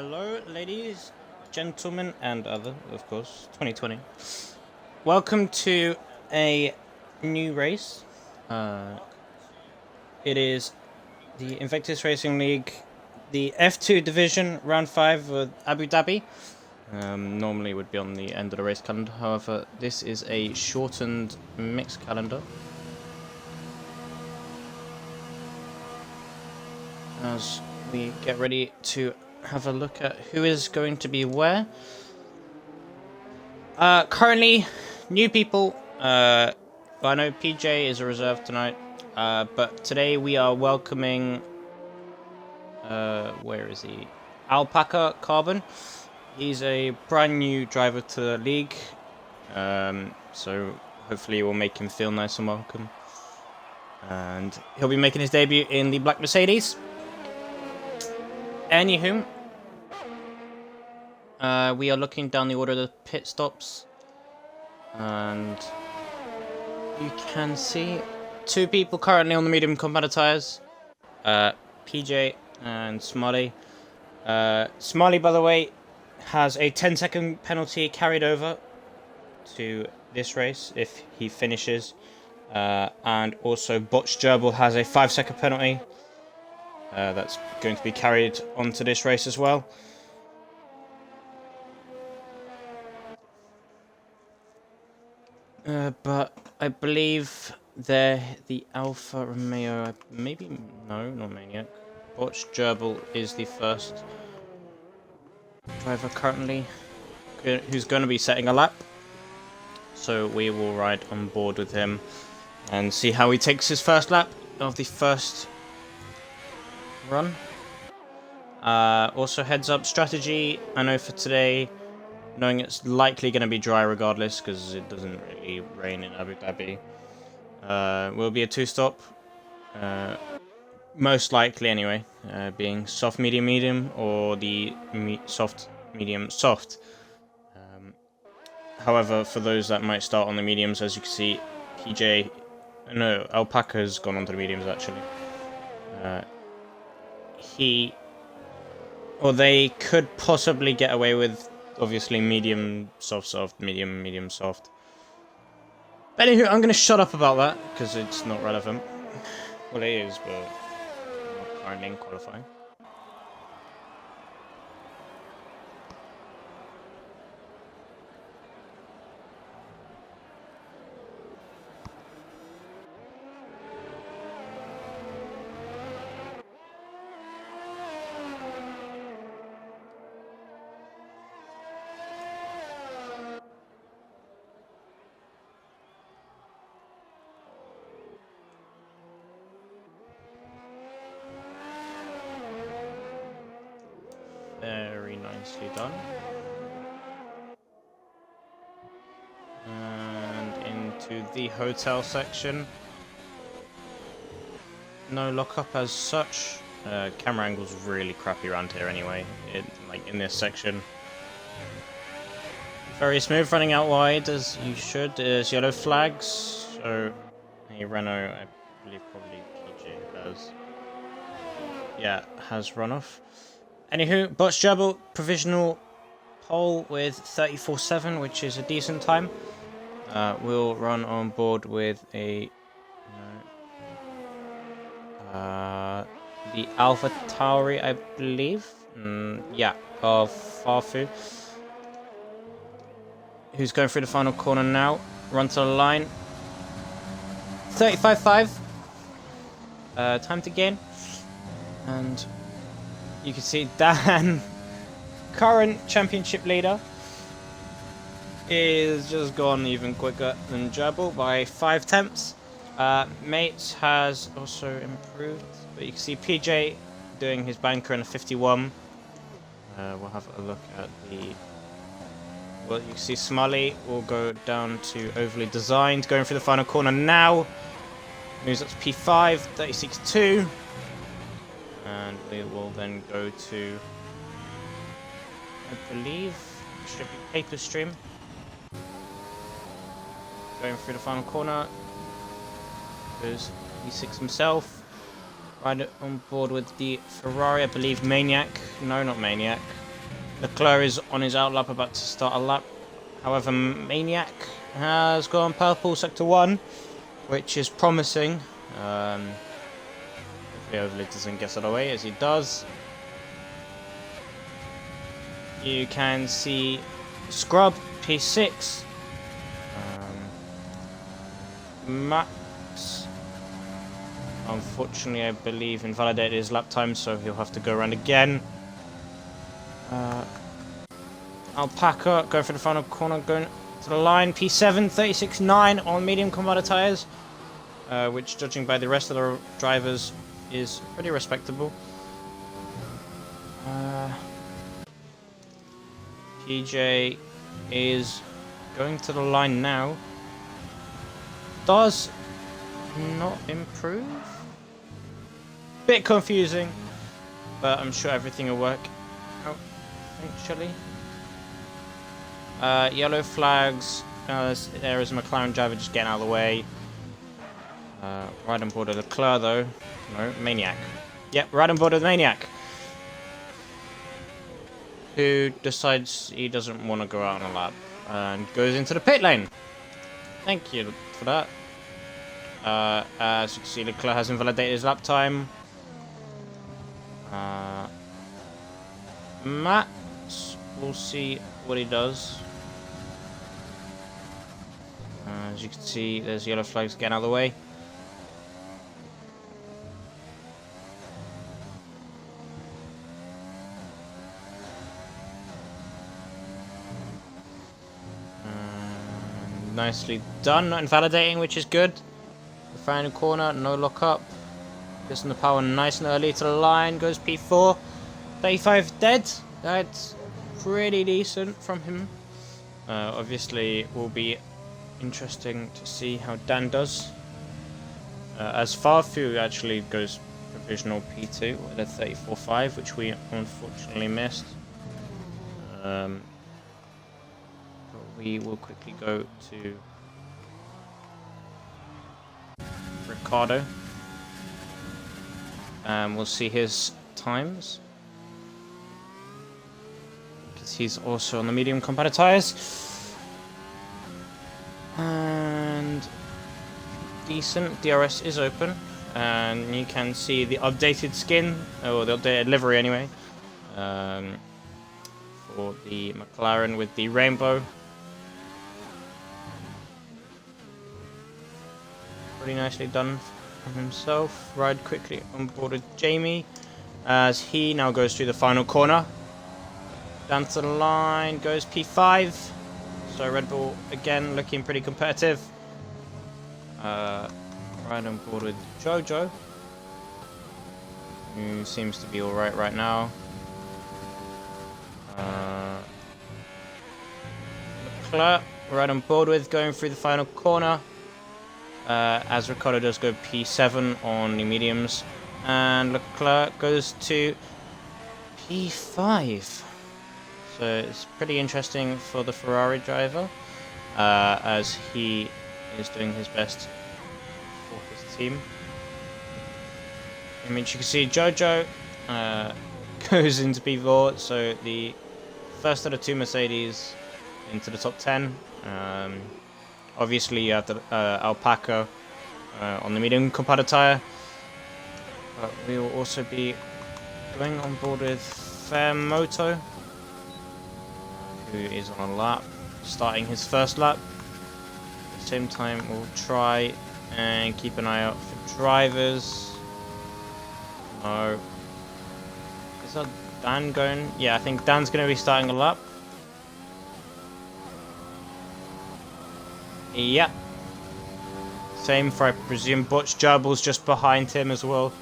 Hello, ladies, gentlemen, and other, of course, 2020. Welcome to a new race. It is the Invictus Racing League, the F2 division, round 5 of Abu Dhabi. Normally it would be on the end of the race calendar, however, this is a shortened mixed calendar. As we get ready to have a look at who is going to be where. Currently, new people. I know PJ is a reserve tonight, but today we are welcoming. Where is he? Alpaca Carbon. He's a brand new driver to the league, so hopefully we'll make him feel nice and welcome. And he'll be making his debut in the Black Mercedes. Anywho, we are looking down the order of the pit stops, and you can see two people currently on the medium compound tyres, PJ and Smiley. Smiley, by the way, has a 10-second penalty carried over to this race if he finishes, and also Botch Gerbil has a 5-second penalty. That's going to be carried onto this race as well. But I believe they're the Alfa Romeo. Maybe no, not Maniac. Botch Gerbil is the first driver currently who's going to be setting a lap. So we will ride on board with him and see how he takes his first lap of the first run. Also, heads up strategy. I know for today, knowing it's likely going to be dry regardless because it doesn't really rain in Abu Dhabi. Will be a 2-stop. Most likely anyway, being soft, medium, medium, or the soft, medium, soft. However, for those that might start on the mediums, as you can see, Alpaca's gone onto the mediums actually. They could possibly get away with, obviously, medium, soft, medium, medium, soft. But anywho, I'm going to shut up about that, because it's not relevant. Well, it is, but not currently in qualifying. Very nicely done. And into the hotel section. No lockup as such. Camera angle's really crappy around here anyway. Like in this section. Very smooth, running out wide as you should. There's yellow flags. So a Renault, I believe probably PJ has run off. Anywho, Botch Gerbil, provisional pole with 34.7, which is a decent time. We'll run on board with the Alpha Tauri, I believe. Of Farfu. Who's going through the final corner now. Run to the line. 35.5. Time to gain. And you can see Dan, current championship leader, is just gone even quicker than Gerbil by 5 tenths. Mates has also improved, but you can see PJ doing his banker in a 51. We'll have a look at you can see Smiley will go down to overly designed, going through the final corner now. Moves up to P5, 36.2. And we will then go to, I believe, should be Paper Stream. Going through the final corner. There's E6 himself. Right on board with the Ferrari, I believe Maniac. No, not Maniac. Leclerc is on his out lap, about to start a lap. However, Maniac has gone purple sector 1, which is promising. Hopefully Overlay doesn't get it away, as he does. You can see Scrub P6. Max, unfortunately, I believe invalidated his lap time, so he'll have to go around again. Alpaca going for the final corner, going to the line. P7, 36.9 on medium combat tyres, which, judging by the rest of the drivers, is pretty respectable. PJ is going to the line now. Does not improve. Bit confusing, but I'm sure everything will work out eventually. Yellow flags. There is a McLaren driver just getting out of the way. Right on board with Leclerc though. No, Maniac. Yep, right on board with Maniac, who decides he doesn't want to go out on a lap and goes into the pit lane. Thank you for that. As you can see, Leclerc has invalidated his lap time. Max, we'll see what he does. As you can see, there's yellow flags getting out of the way. Nicely done, not invalidating, which is good. The final corner, no lock up. Piston the power nice and early to the line, goes P4. 35 dead. That's pretty decent from him. Obviously, it will be interesting to see how Dan does. As Farfu actually goes provisional P2 with a 34.5, which we unfortunately missed. We will quickly go to Ricardo. We'll see his times, because he's also on the medium combat tyres. And decent. DRS is open, and you can see the updated skin, or the updated livery anyway, for the McLaren with the rainbow. Pretty nicely done from himself. Ride quickly on board with Jamie as he now goes through the final corner. Down to the line goes P5. So Red Bull again looking pretty competitive. Right on board with Jojo, who seems to be alright right now. Leclerc, right on board with, going through the final corner. As Ricardo does go P7 on the mediums, and Leclerc goes to P5. So it's pretty interesting for the Ferrari driver, as he is doing his best for his team. I mean, you can see Jojo goes into P4, so the first of the two Mercedes into the top 10. Obviously, you have the Alpaca on the medium composite tyre. But we will also be going on board with Fairmoto, who is on a lap, starting his first lap. At the same time, we'll try and keep an eye out for drivers. No. Is that Dan going? Yeah, I think Dan's going to be starting a lap. Yep. Same for, I presume, Butch Gerbil's just behind him as well,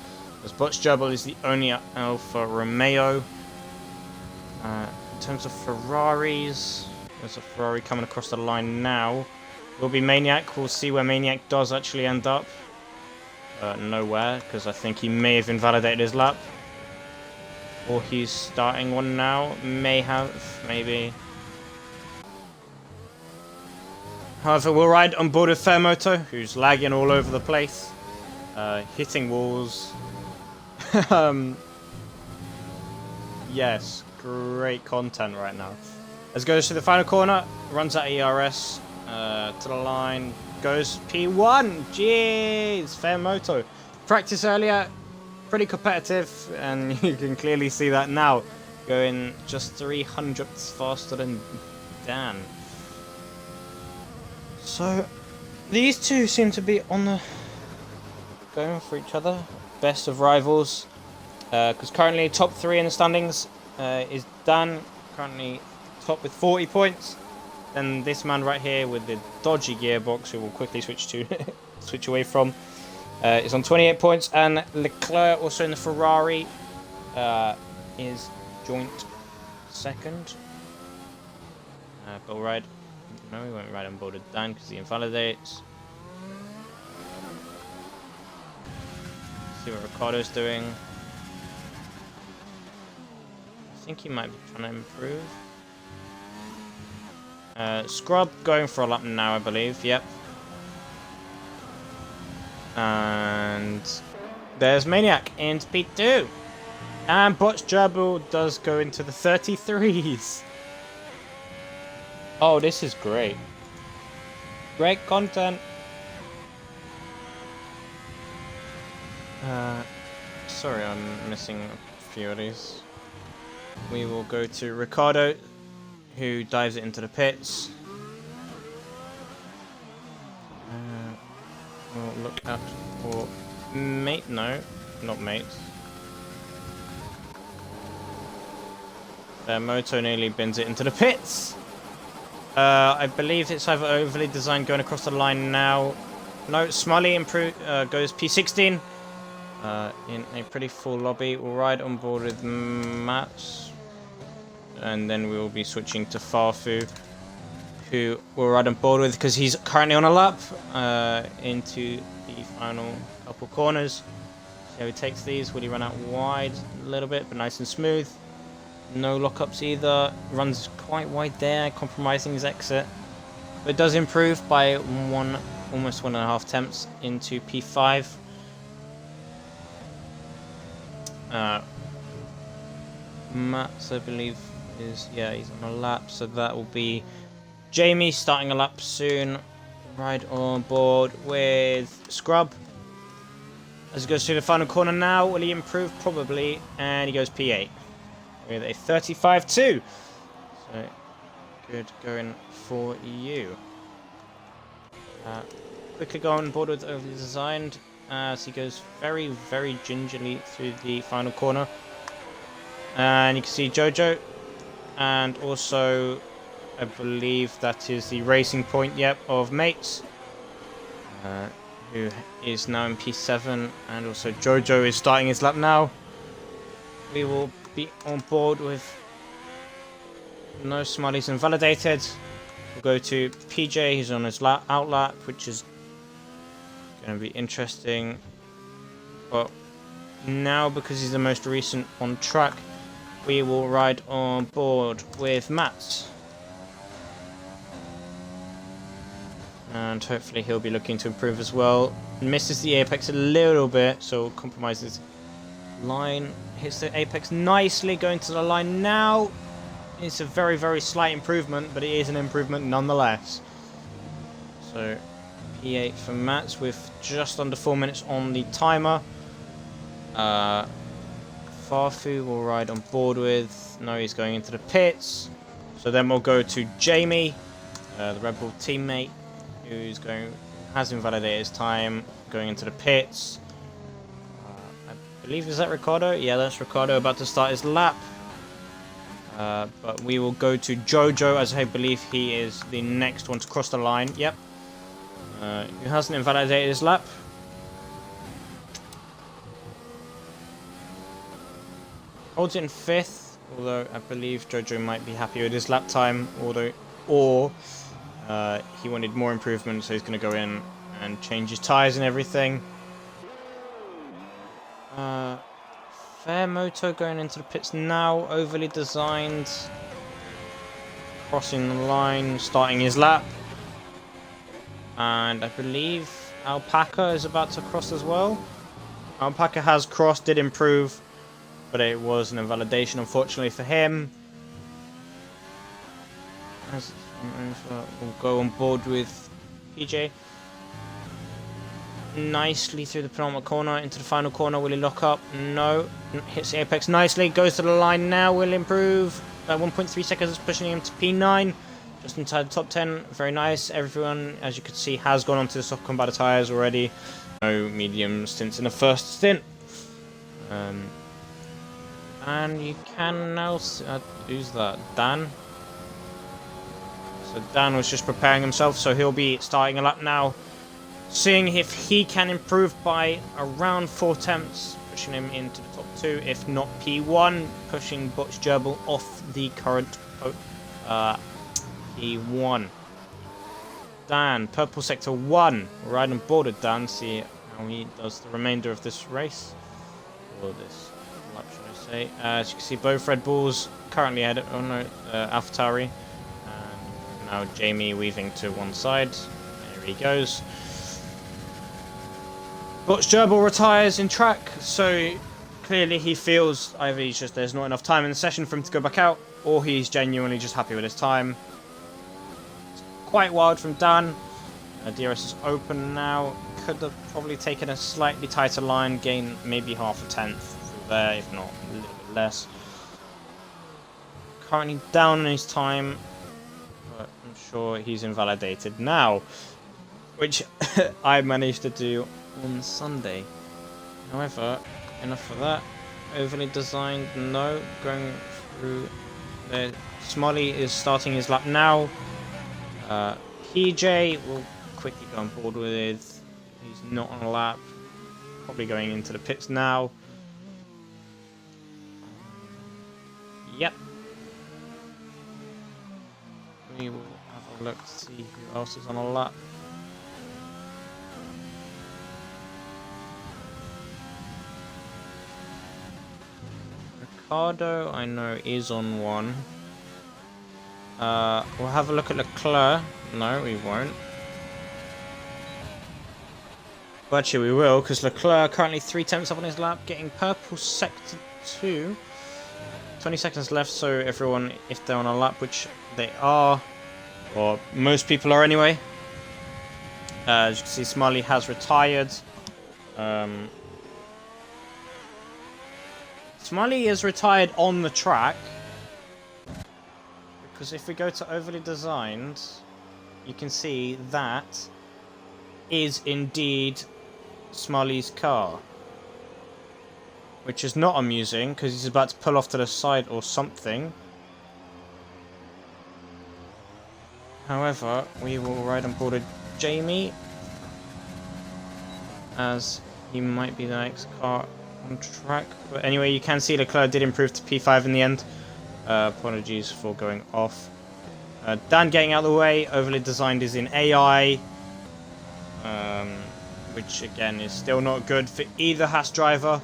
as Butch Gerbil is the only Alfa Romeo. In terms of Ferraris, there's a Ferrari coming across the line now. Will be Maniac. We'll see where Maniac does actually end up. Nowhere, because I think he may have invalidated his lap. Or he's starting one now. May have, maybe. However, we'll ride on board with Fairmoto, who's lagging all over the place, hitting walls. Yes, great content right now. As goes to the final corner, runs at ERS to the line, goes P1. Jeez, fair moto. Practice earlier, pretty competitive, and you can clearly see that now. Going just 300ths faster than Dan. So these two seem to be on the going for each other. Best of rivals. Because currently top 3 in the standings is Dan, currently top with 40 points. Then this man right here with the dodgy gearbox, who will quickly switch away from, is on 28 points. And Leclerc, also in the Ferrari, is joint second. But we'll ride. No, we won't ride on board with Dan because he invalidates. See what Ricardo's doing. I think he might be trying to improve. Scrub going for a lap now, I believe. Yep. And there's Maniac into P2. And Botch Jabble does go into the 33s. Oh, this is great. Great content. Sorry, I'm missing a few of these. We will go to Ricardo, who dives it into the pits. We'll look out for mate. No, not mates. Moto nearly bends it into the pits. I believe it's either overly designed going across the line now. No, Smiley goes P16 in a pretty full lobby. We'll ride on board with Mats, and then we will be switching to Farfu, who we'll ride on board with because he's currently on a lap into the final couple corners. See how he takes these. Will he run out wide a little bit, but nice and smooth? No lockups either. Runs quite wide there, compromising his exit. But it does improve by almost 1.5 attempts into P5. Mats, I believe, he's on a lap, so that will be Jamie starting a lap soon. Ride on board with Scrub. As he goes through the final corner now, will he improve? Probably, and he goes P8. With a 35-2. So, good going for you. Quickly go on board with overly designed as he goes very, very gingerly through the final corner. And you can see Jojo. And also, I believe that is the racing point, yep, of Mates. Who is now in P7. And also Jojo is starting his lap now. We will be on board with no Smileys invalidated. We'll go to PJ, he's on his out lap, which is going to be interesting. But now, because he's the most recent on track, we will ride on board with Matt. And hopefully he'll be looking to improve as well. Misses the apex a little bit, so compromises line. Hits the apex nicely, going to the line now. It's a very, very slight improvement, but it is an improvement nonetheless. So P8 for Mats with just under 4 minutes on the timer. Farfu will ride on board with. No, he's going into the pits. So then we'll go to Jamie, the Red Bull teammate, has invalidated his time, going into the pits. I believe, is that Ricardo? Yeah, that's Ricardo about to start his lap. But we will go to Jojo, as I believe he is the next one to cross the line. Yep. Who hasn't invalidated his lap. Holds it in 5th, although I believe Jojo might be happy with his lap time, or he wanted more improvement, so he's going to go in and change his tyres and everything. Fair moto going into the pits now, overly designed, crossing the line, starting his lap, and I believe Alpaca is about to cross as well. Alpaca has crossed, did improve, but it was an invalidation, unfortunately for him. We'll go on board with PJ. Nicely through the penultimate corner into the final corner. Will he lock up? No. Hits the apex nicely. Goes to the line now. Will improve. 1.3 seconds, pushing him to P9. Just inside the top 10. Very nice. Everyone, as you can see, has gone onto the soft combat tyres already. No medium stints in the first stint. And you can now... who's that? Dan? So Dan was just preparing himself, so he'll be starting a lap now. Seeing if he can improve by around 4 attempts, pushing him into the top 2, if not P1, pushing Butch Gerbil off the current P1. Dan, purple sector 1, right on board with Dan, see how he does the remainder of this race, or this lap should I say. As you can see, both Red Bulls currently ahead of AlphaTauri, and now Jamie weaving to one side, there he goes. Butch Gerbil retires in track, so clearly he feels either there's not enough time in the session for him to go back out, or he's genuinely just happy with his time. It's quite wild from Dan. DRS is open now. Could have probably taken a slightly tighter line, gain maybe half a tenth through there, if not a little bit less. Currently down on his time, but I'm sure he's invalidated now, which I managed to do on Sunday. However, enough of that. Overly designed, no. Going through there. Smolly is starting his lap now. PJ will quickly go on board with it. He's not on a lap. Probably going into the pits now. Yep. We will have a look to see who else is on a lap. Ricardo, I know, is on one. We'll have a look at Leclerc. No, we won't. But actually we will, because Leclerc currently 3 attempts up on his lap, getting purple sector 2. 20 seconds left, so everyone, if they're on a lap, which they are, or most people are anyway. As you can see, Smiley has retired. Smiley is retired on the track, because if we go to overly designed, you can see that is indeed Smiley's car, which is not amusing because he's about to pull off to the side or something. However, we will ride on board Jamie, as he might be the next car on track. But anyway, you can see Leclerc did improve to P5 in the end. Apologies for going off. Dan getting out of the way. Overly designed is in AI, which again is still not good for either Haas driver.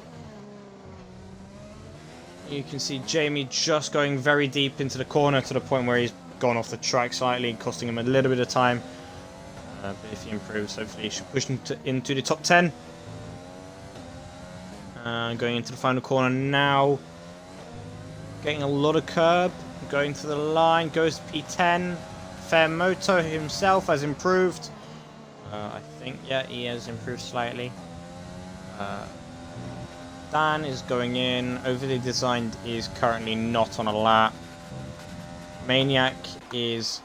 You can see Jamie just going very deep into the corner to the point where he's gone off the track slightly, costing him a little bit of time. But if he improves, hopefully he should push him into the top 10. Going into the final corner now. Getting a lot of curb. Going to the line. Goes to P10. Fairmoto himself has improved. I think, yeah, he has improved slightly. Dan is going in. Overly designed is currently not on a lap. Maniac is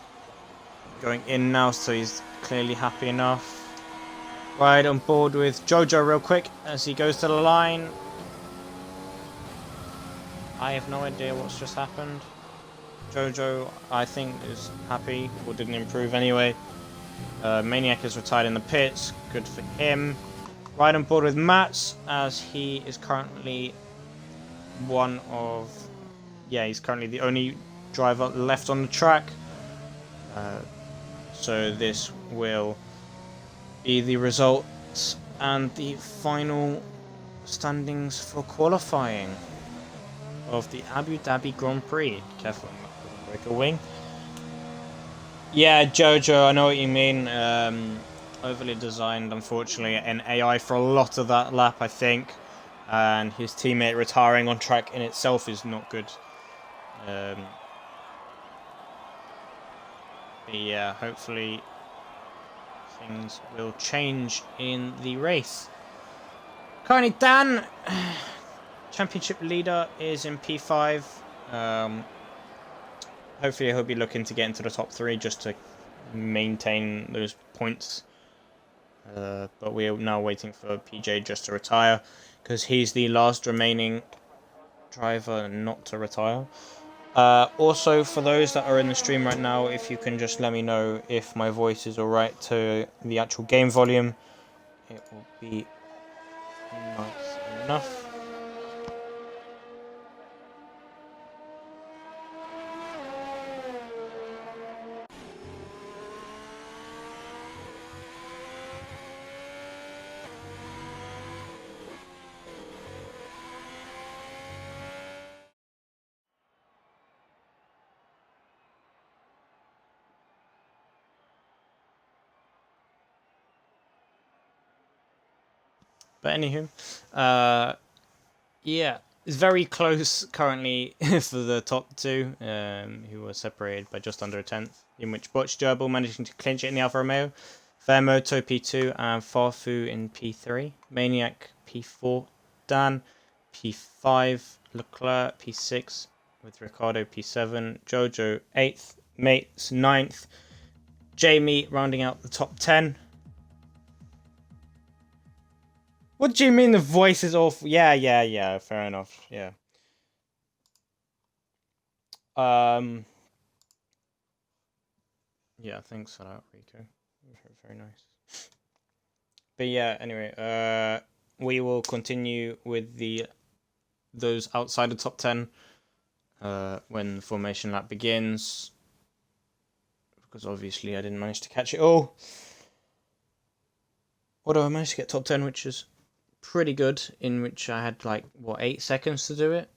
going in now, so he's clearly happy enough. Right on board with Jojo real quick as he goes to the line. I have no idea what's just happened. Jojo, I think, is happy, or didn't improve anyway. Maniac is retired in the pits. Good for him. Right on board with Mats, as he is currently one of... yeah, he's currently the only driver left on the track. So this will be the results and the final standings for qualifying of the Abu Dhabi Grand Prix. Careful, break a wing. Yeah, Jojo, I know what you mean. Overly designed, unfortunately, in AI for a lot of that lap, I think. and his teammate retiring on track in itself is not good. But yeah, hopefully things will change in the race. Currently, Dan, championship leader, is in P5. Hopefully he'll be looking to get into the top 3 just to maintain those points. But we're now waiting for PJ just to retire, because he's the last remaining driver not to retire. Also, for those that are in the stream right now, if you can just let me know if my voice is alright to the actual game volume, it will be nice enough. But anywho, yeah, it's very close currently for the top 2, who were separated by just under a tenth, in which Botch Gerbil managing to clinch it in the Alfa Romeo, Fairmoto P2 and Farfu in P3, Maniac P4, Dan P5, Leclerc P6 with Ricardo P7, Jojo 8th, Mates 9th, Jamie rounding out the top 10. What do you mean the voice is awful? Yeah, fair enough, yeah. Yeah, thanks for that, Rico. Very nice. But yeah, anyway, we will continue with those outside the top 10 when the formation lap begins, because obviously I didn't manage to catch it all. Although I managed to get top 10, which is pretty good, in which I had like, what, 8 seconds to do it?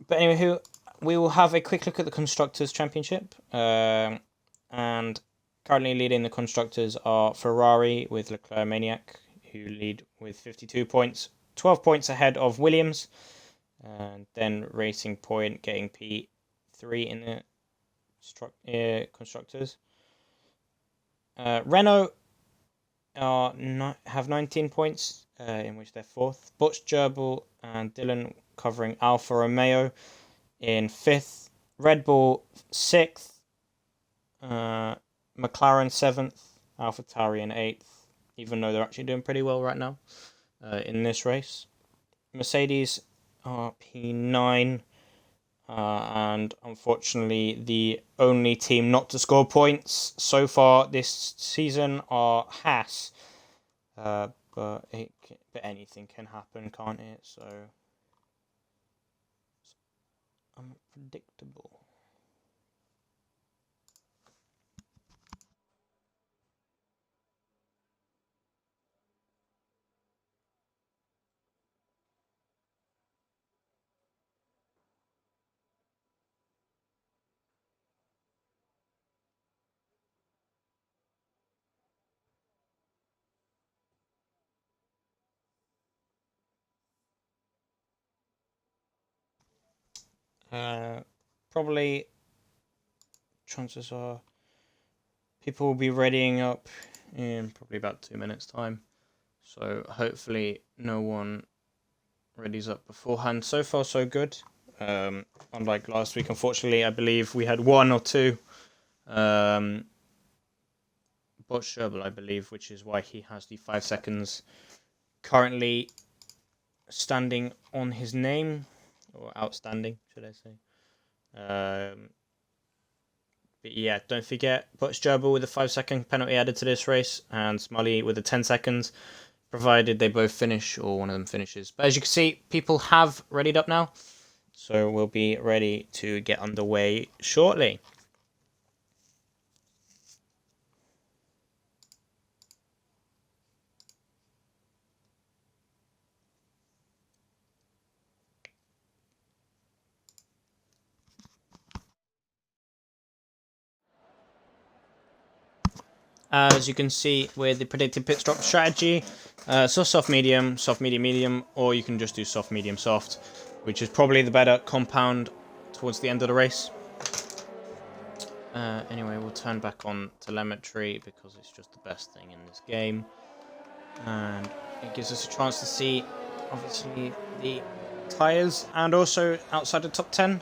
But anyway, we will have a quick look at the Constructors Championship. And currently leading the Constructors are Ferrari with Leclerc Maniac, who lead with 52 points, 12 points ahead of Williams. And then Racing Point getting P3 in the Constructors. Renault have 19 points, in which they're 4th. Butch Gerbil and Dylan covering Alfa Romeo in 5th. Red Bull 6th. McLaren 7th. AlphaTauri in 8th, even though they're actually doing pretty well right now in this race. Mercedes are P9. And unfortunately, the only team not to score points so far this season are Haas. But anything can happen, can't it? So it's unpredictable. Probably chances are people will be readying up in probably about 2 minutes time, so hopefully no one readies up beforehand. So far so good. Unlike last week, unfortunately, I believe we had 1 or 2 Bot Sherbel, I believe, which is why he has the 5 seconds currently standing on his name, or outstanding, should I say. But yeah, don't forget, Butch Gerbil with a 5-second penalty added to this race, and Smully with a 10 seconds, provided they both finish, or one of them finishes. But as you can see, people have readied up now, so we'll be ready to get underway shortly. As you can see with the predicted pit stop strategy, so soft, medium, medium, or you can just do soft, medium, soft, which is probably the better compound towards the end of the race. Anyway, we'll turn back on telemetry because it's just the best thing in this game. And it gives us a chance to see, obviously, the tyres and also outside the top 10.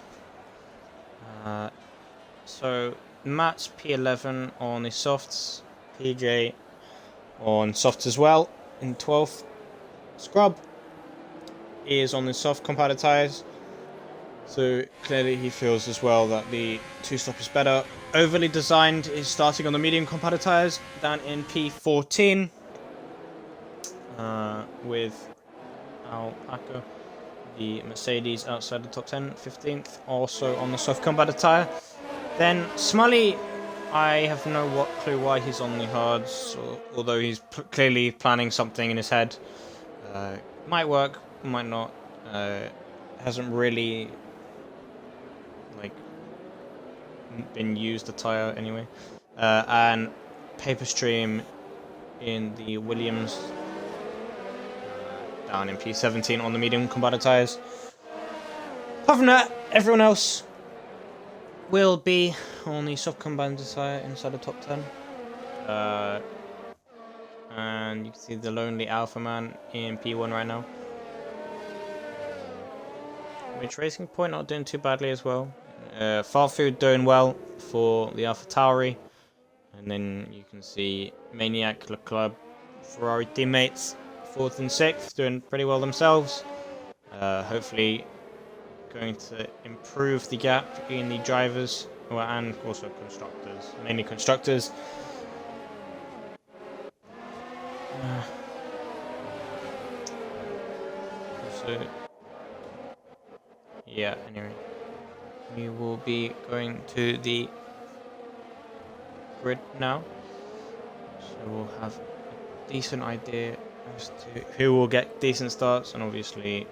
So, Matt's P11 on the softs, PJ on softs as well in 12th. Scrub is on the soft compounded tyres. So clearly he feels as well that the two-stop is better. Overly Designed is starting on the medium compounded tyres down in P14 with Alpaca, the Mercedes outside the top 10, 15th, also on the soft compounded tyre. Then Smully, I have no clue why he's on the hards, although he's clearly planning something in his head. Might work, might not. Hasn't really been used the tyre anyway. And Paperstream in the Williams down in P17 on the medium compounded tyres. Apart from that, everyone else will be on the soft compounded tyre inside the top 10. And you can see the lonely Alpha Man in P1 right now. Which Racing Point not doing too badly as well. Farfood doing well for the Alpha Tauri. And then you can see Maniac, Leclerc, Ferrari teammates, 4th and 6th, doing pretty well themselves. Hopefully going to improve the gap in the drivers, and also constructors, mainly constructors. Anyway, we will be going to the grid now, so we'll have a decent idea as to who will get decent starts, and obviously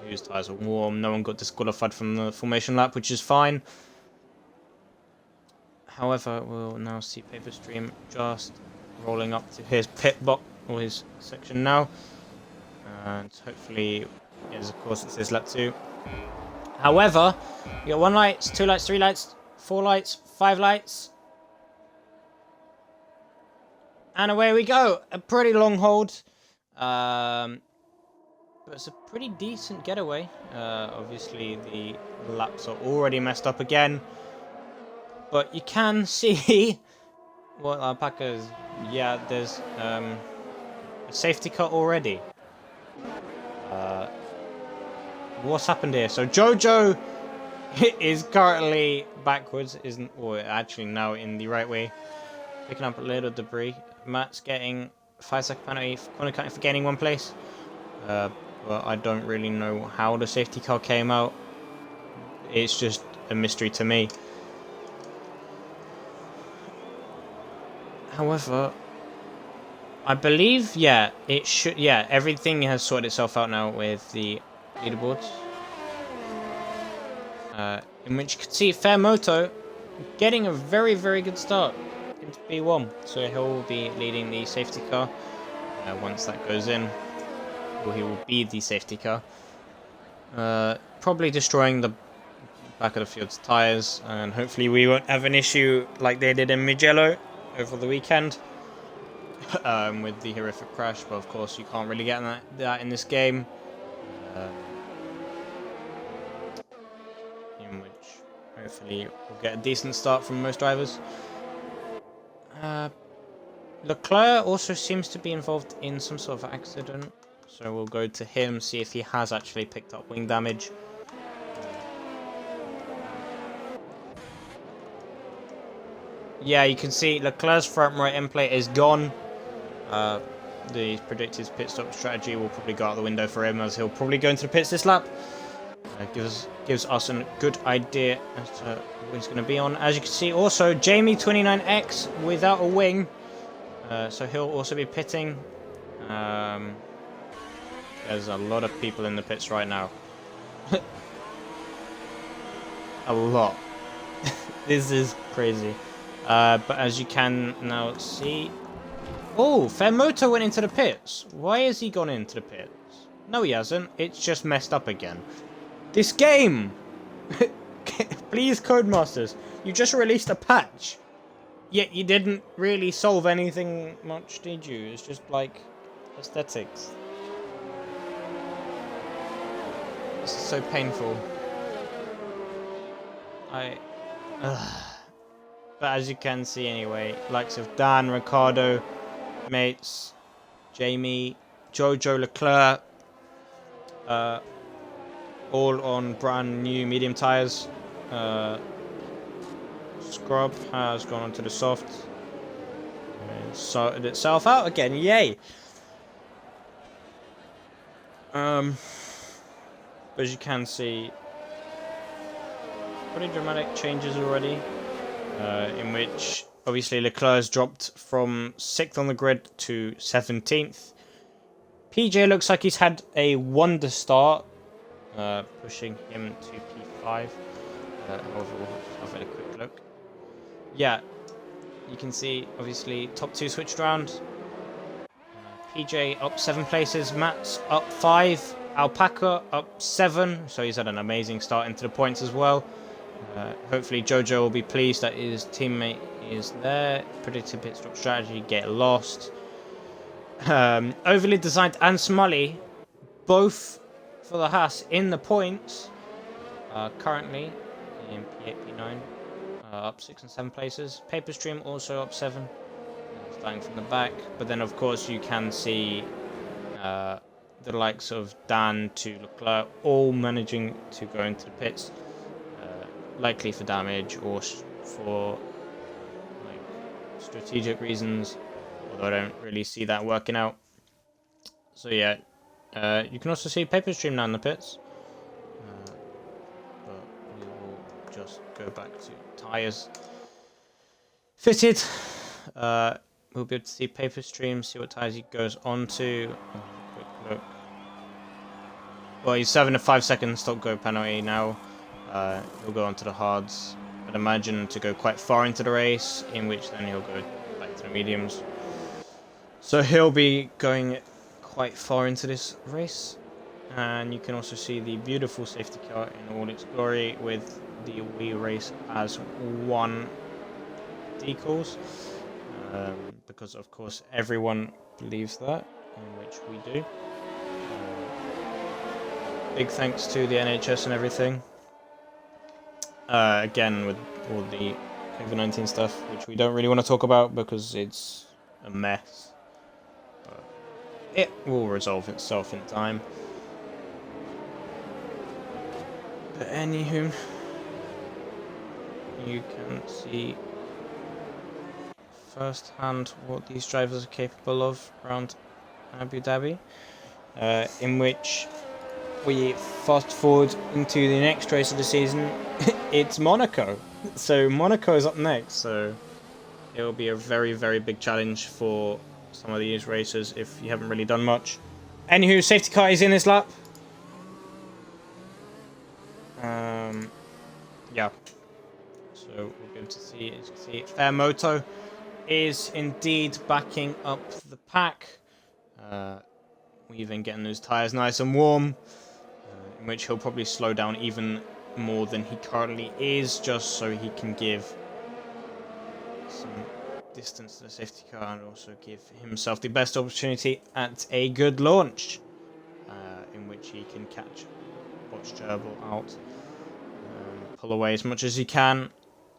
whose tyres are warm. No one got disqualified from the formation lap, which is fine. However, we'll now see Paperstream just rolling up to his pit box, or his section now, and hopefully, of course, it's his lap 2. However, we got 1 light, 2 lights, 3 lights, 4 lights, 5 lights. And away we go. A pretty long hold. But it's a pretty decent getaway. Obviously, the laps are already messed up again. But you can see what Alpaca is. Yeah, there's a safety car already. What's happened here? So Jojo is currently backwards, or actually now in the right way, picking up a little debris. Matt's getting 5-second penalty for corner cutting for gaining 1 place. But I don't really know how the safety car came out. It's just a mystery to me. However, I believe, it should, everything has sorted itself out now with the leaderboards. In which you can see Fairmoto getting a very, very good start into P1. So he'll be leading the safety car once that goes in. Or he will be the safety car. Probably destroying the back of the field's tyres. And hopefully we won't have an issue like they did in Mugello over the weekend. With the horrific crash. But of course you can't really get that in this game. In which hopefully we'll get a decent start from most drivers. Leclerc also seems to be involved in some sort of accident, so we'll go to him, see if he has actually picked up wing damage. Yeah, you can see Leclerc's front right end plate is gone. The predicted pit stop strategy will probably go out the window for him, as he'll probably go into the pits this lap. Gives us a good idea as to what he's going to be on. As you can see, also Jamie 29X without a wing, so he'll also be pitting. There's a lot of people in the pits right now. A lot. This is crazy. But as you can now see, Oh, Fairmoto went into the pits. Why has he gone into the pits? No, he hasn't. It's just messed up again. This game! Please, Codemasters. You just released a patch. Yet you didn't really solve anything much, did you? It's just like aesthetics. This is so painful. But as you can see anyway, likes of Dan, Ricardo, Mates, Jamie, Jojo Leclerc, all on brand new medium tyres. Scrub has gone onto the soft and sorted itself out again. Yay! As you can see, pretty dramatic changes already. In which obviously Leclerc has dropped from 6th on the grid to 17th. PJ looks like he's had a wonder start, pushing him to P5. However, we'll have a quick look. Yeah, you can see obviously top 2 switched around. PJ up 7 places, Matt's up 5, Alpaca up 7, so he's had an amazing start into the points as well. Hopefully Jojo will be pleased that his teammate is there. Predicted pit stop strategy, get lost. Overly designed and Smully, both for the Haas in the points. Currently in P8, P9, up 6 and 7 places. Paperstream also up 7, starting from the back. But then of course you can see the likes of Dan to Leclerc all managing to go into the pits. Likely for damage or for like strategic reasons, although I don't really see that working out. So yeah, you can also see Paperstream now in the pits, but we will just go back to tyres fitted. We'll be able to see Paperstream, see what tyres he goes on to. Quick look. Well, he's serving a 5-second stop-go penalty now. He'll go on to the hards. I'd imagine to go quite far into the race, in which then he'll go back to the mediums. So he'll be going quite far into this race. And you can also see the beautiful safety car in all its glory with the We Race as one decals. Because of course everyone believes that, in which we do. Big thanks to the NHS and everything. Again, with all the COVID-19 stuff, which we don't really want to talk about because it's a mess. But it will resolve itself in time. But anywho, you can see firsthand what these drivers are capable of around Abu Dhabi, in which we fast forward into the next race of the season. It's Monaco. So Monaco is up next, so it will be a very, very big challenge for some of these racers if you haven't really done much. Anywho, safety car is in this lap. Yeah. So we'll be able to see, as you can see, Fairmoto is indeed backing up the pack. We've been getting those tyres nice and warm, in which he'll probably slow down even more than he currently is, just so he can give some distance to the safety car and also give himself the best opportunity at a good launch, in which he can catch Botch Gerbil out, pull away as much as he can.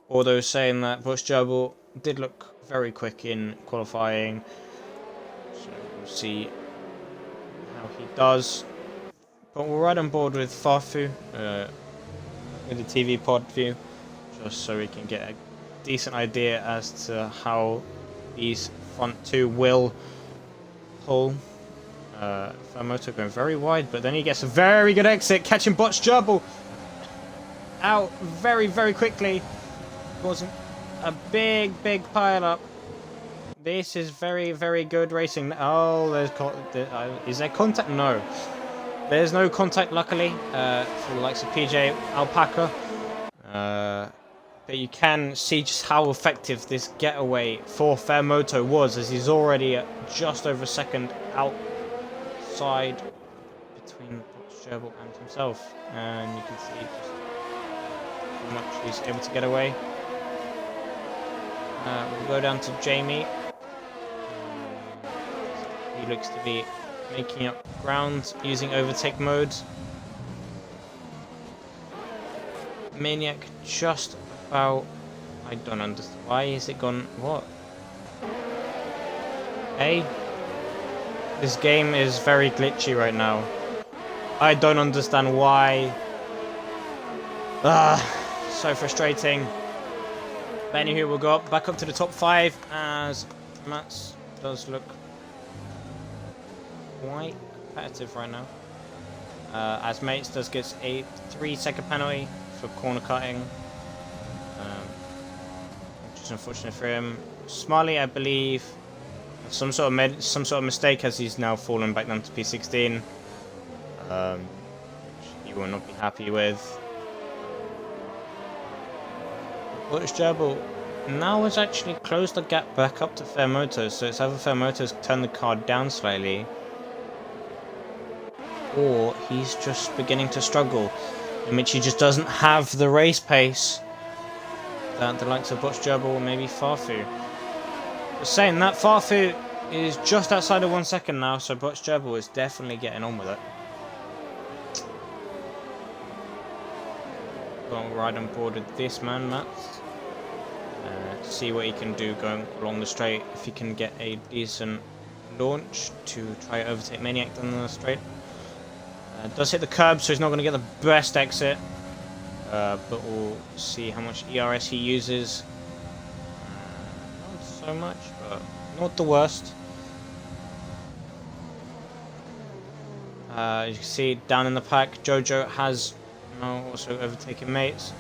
Although saying that, Botch Gerbil did look very quick in qualifying, so we'll see how he does. But we're right on board with Fafu, with the TV pod view, just so we can get a decent idea as to how these front two will pull. Fairmoto going very wide, but then he gets a very good exit, catching Botch Gerbil out very, very quickly, causing a big, big pile up. This is very, very good racing. Oh, is there contact? No. There's no contact, luckily, for the likes of PJ Alpaca. But you can see just how effective this getaway for Fairmoto was, as he's already at just over a second outside between Box Gerbil and himself. And you can see just how much he's able to get away. We'll go down to Jamie. He looks to be making up ground using overtake mode. Maniac just about... I don't understand. Why is it gone... What? Hey? This game is very glitchy right now. I don't understand why. So frustrating. But anywho, we'll go back up to the top 5 as Mats does look quite competitive right now. As Mates does get a 3-second penalty for corner cutting, which is unfortunate for him. Smiley, I believe, some sort of mistake, as he's now fallen back down to P16, which he will not be happy with. But Gerbil now has actually closed the gap back up to Fairmoto, so it's either Fairmoto's turned the car down slightly, or he's just beginning to struggle, in which he just doesn't have the race pace that the likes of Botch Gerbil or maybe Farfu. But saying that, Farfu is just outside of 1 second now, so Botch Gerbil is definitely getting on with it. We'll ride on board with this man, Mats. See what he can do going along the straight, if he can get a decent launch to try to overtake Maniac down the straight. Does hit the curb, so he's not going to get the best exit, but we'll see how much ERS he uses. Not so much, but not the worst. You can see down in the pack, Jojo has now also overtaken Mates.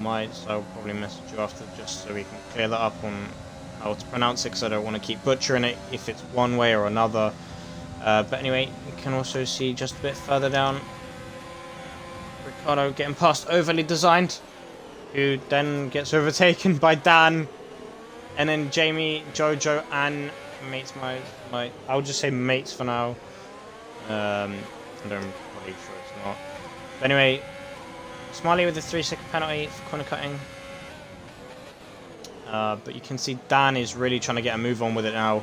Mites, I'll probably message you after just so we can clear that up on how to pronounce it, because I don't want to keep butchering it if it's one way or another. But anyway, you can also see just a bit further down Ricardo getting past Overly Designed, who then gets overtaken by Dan, and then Jamie, Jojo, and Mates. I'll just say Mates for now. I'm pretty sure it's not. But anyway, Smiley with a 3-second penalty for corner cutting. But you can see Dan is really trying to get a move on with it now,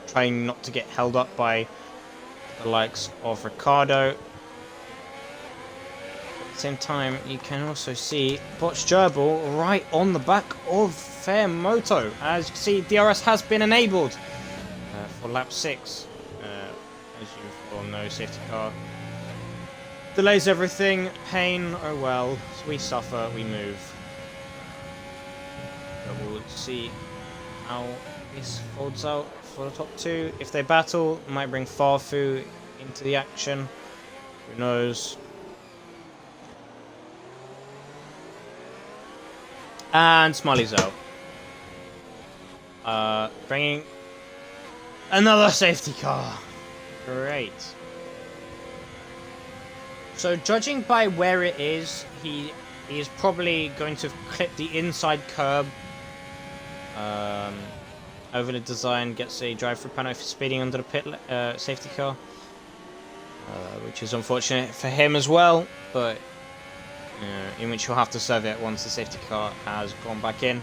trying not to get held up by the likes of Ricardo. At the same time, you can also see Botch Gerbil right on the back of Fairmoto. As you can see, DRS has been enabled for lap 6. As you all know, safety car delays everything. Pain, oh well. So we suffer, we move. But we'll see how this folds out for the top 2. If they battle, it might bring Farfu into the action. Who knows? And Smiley's out. Bringing another safety car. Great. So judging by where it is, he is probably going to clip the inside curb. Over the design, gets a drive-through penalty for speeding under the pit safety car, which is unfortunate for him as well, but in which he'll have to serve it once the safety car has gone back in.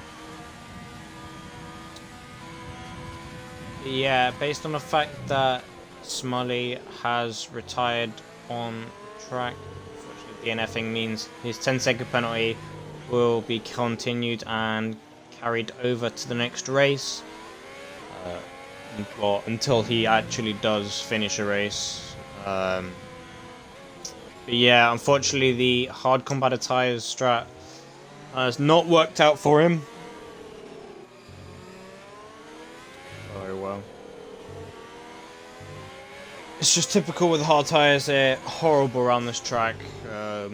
Yeah, based on the fact that Smiley has retired on track, unfortunately DNFing means his 10-second penalty will be continued and carried over to the next race, well, until he actually does finish a race. But yeah, unfortunately the hard combatter tyres strat has not worked out for him. Very well. It's just typical with hard tyres, they're horrible around this track. But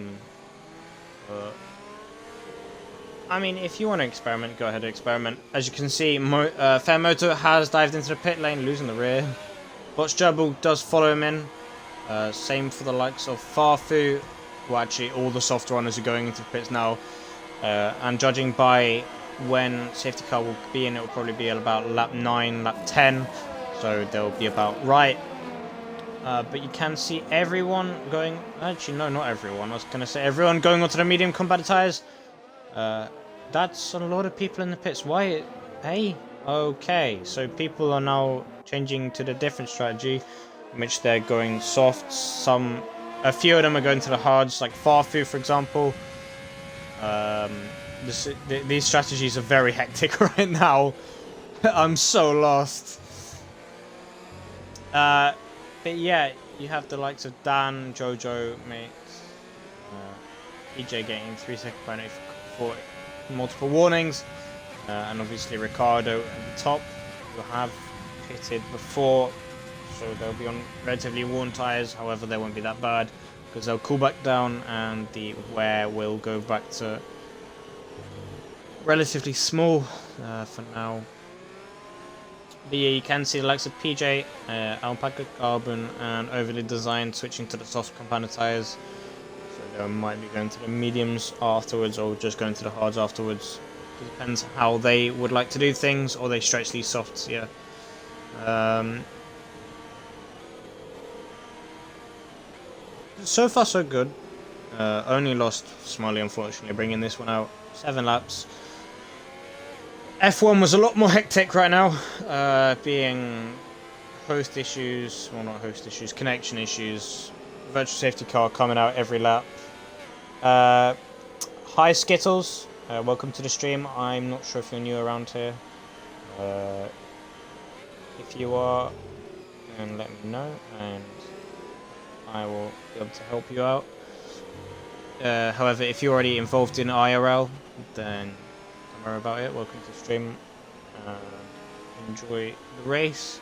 I mean, if you want to experiment, go ahead and experiment. As you can see, Fairmoto has dived into the pit lane, losing the rear. Botch Gerbil does follow him in. Same for the likes of Farfu. Well, actually, all the soft runners are going into the pits now. and judging by when safety car will be in, it will probably be about lap 9, lap 10, so they'll be about right. But you can see everyone going, actually no, not everyone, I was going to say everyone going onto the medium combat tyres. That's a lot of people in the pits. Why? Hey? Okay, so people are now changing to the different strategy, in which they're going soft. A few of them are going to the hards, like Farfu, for example. These strategies are very hectic right now. I'm so lost. But yeah, you have the likes of Dan, Jojo, mate, EJ getting 3-second penalty for multiple warnings, and obviously Ricardo at the top, who have pitted before, so they'll be on relatively worn tyres. However, they won't be that bad because they'll cool back down, and the wear will go back to relatively small for now. But yeah, you can see the likes of PJ, Alpaca Carbon, and Overly Designed switching to the soft compounded tyres. So they might be going to the mediums afterwards, or just going to the hards afterwards. It depends how they would like to do things, or they stretch these softs, yeah. So far so good. Only lost Smiley, unfortunately, bringing this one out. 7 laps. F1 was a lot more hectic right now, being host issues, well not host issues, connection issues, virtual safety car coming out every lap. Hi Skittles, welcome to the stream. I'm not sure if you're new around here. If you are, then let me know and I will be able to help you out. However, if you're already involved in IRL, then about it. Welcome to the stream. Enjoy the race.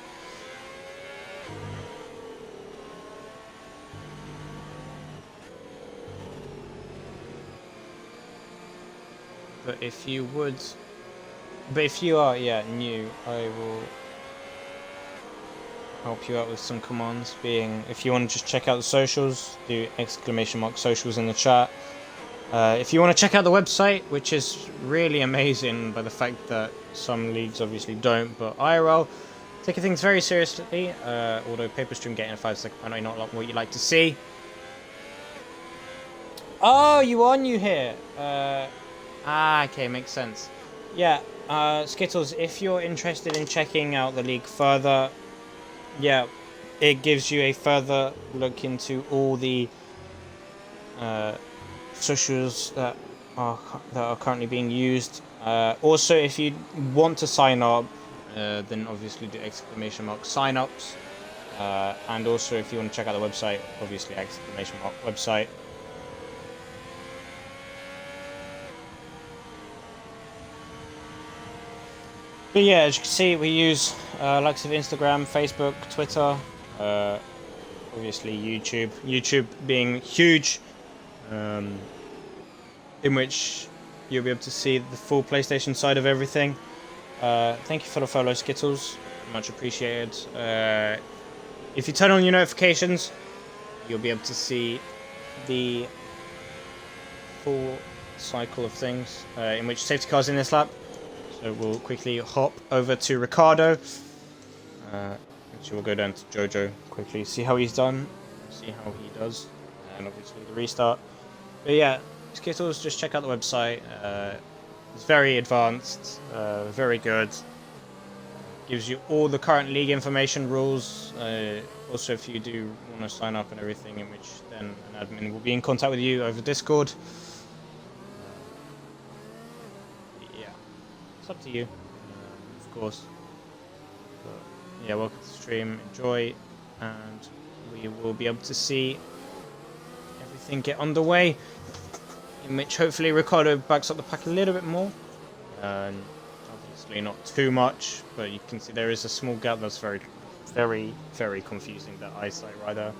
But if you are new, I will help you out with some commands. Being, if you want to just check out the socials, do !socials in the chat. If you want to check out the website, which is really amazing by the fact that some leagues obviously don't, but IRL taking things very seriously, although Paperstream getting a 5-second penalty, not what you like to see. Oh, you are new here. Okay, makes sense. Yeah, Skittles, if you're interested in checking out the league further, yeah, it gives you a further look into all the socials that are currently being used. Also, if you want to sign up, then obviously do ! sign-ups. And also, if you want to check out the website, obviously ! website. But yeah, as you can see, we use likes of Instagram, Facebook, Twitter, obviously YouTube. YouTube being huge. In which you'll be able to see the full PlayStation side of everything. Thank you for the follow, Skittles. Much appreciated. If you turn on your notifications, you'll be able to see the full cycle of things, in which safety car's in this lap. So we'll quickly hop over to Ricardo. Actually, we'll go down to Jojo quickly, see how he's done, see how he does, and obviously the restart. But yeah, Skittles, just check out the website. It's very advanced, very good. Gives you all the current league information, rules. Also, if you do want to sign up and everything, in which then an admin will be in contact with you over Discord. Yeah, it's up to you, of course. But yeah, welcome to the stream. Enjoy, and we will be able to see everything get underway, in which hopefully Ricardo backs up the pack a little bit more. Obviously not too much, but you can see there is a small gap that's very, very, very confusing, that eyesight right there.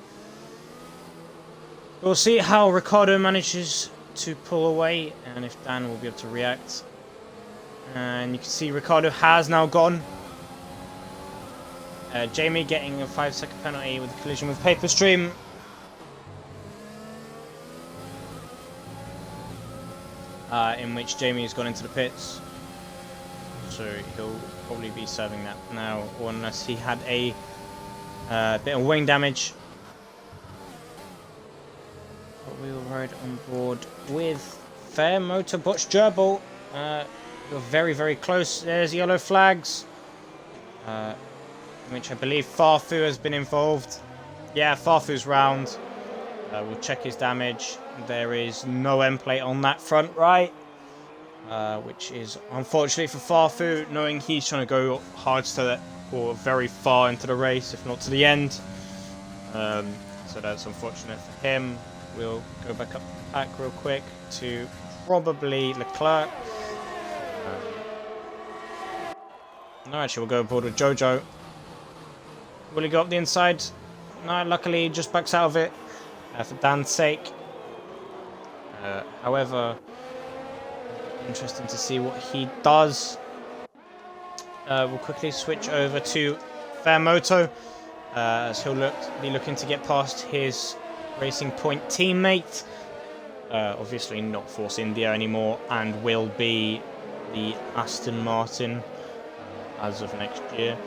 We'll see how Ricardo manages to pull away, and if Dan will be able to react. And you can see Ricardo has now gone. Jamie getting a 5-second penalty with a collision with Paperstream. in which Jamie has gone into the pits. So he'll probably be serving that now, or unless he had a bit of wing damage. But we will ride on board with Fair Motor Botch Gerbil. You're very, very close. There's yellow flags, in which I believe Farfu has been involved. Yeah, Farfu's round. We'll check his damage. There is no end plate on that front right, which is unfortunate for Farfu, knowing he's trying to go hard to the, or very far into the race, if not to the end. So that's unfortunate for him. We'll go back up the pack real quick to probably Leclerc. No, actually, we'll go aboard with Jojo. Will he go up the inside? No, luckily he just backs out of it for Dan's sake. However, interesting to see what he does. We'll quickly switch over to Fairmoto, as he'll be looking to get past his Racing Point teammate. Obviously not Force India anymore, and will be the Aston Martin as of next year.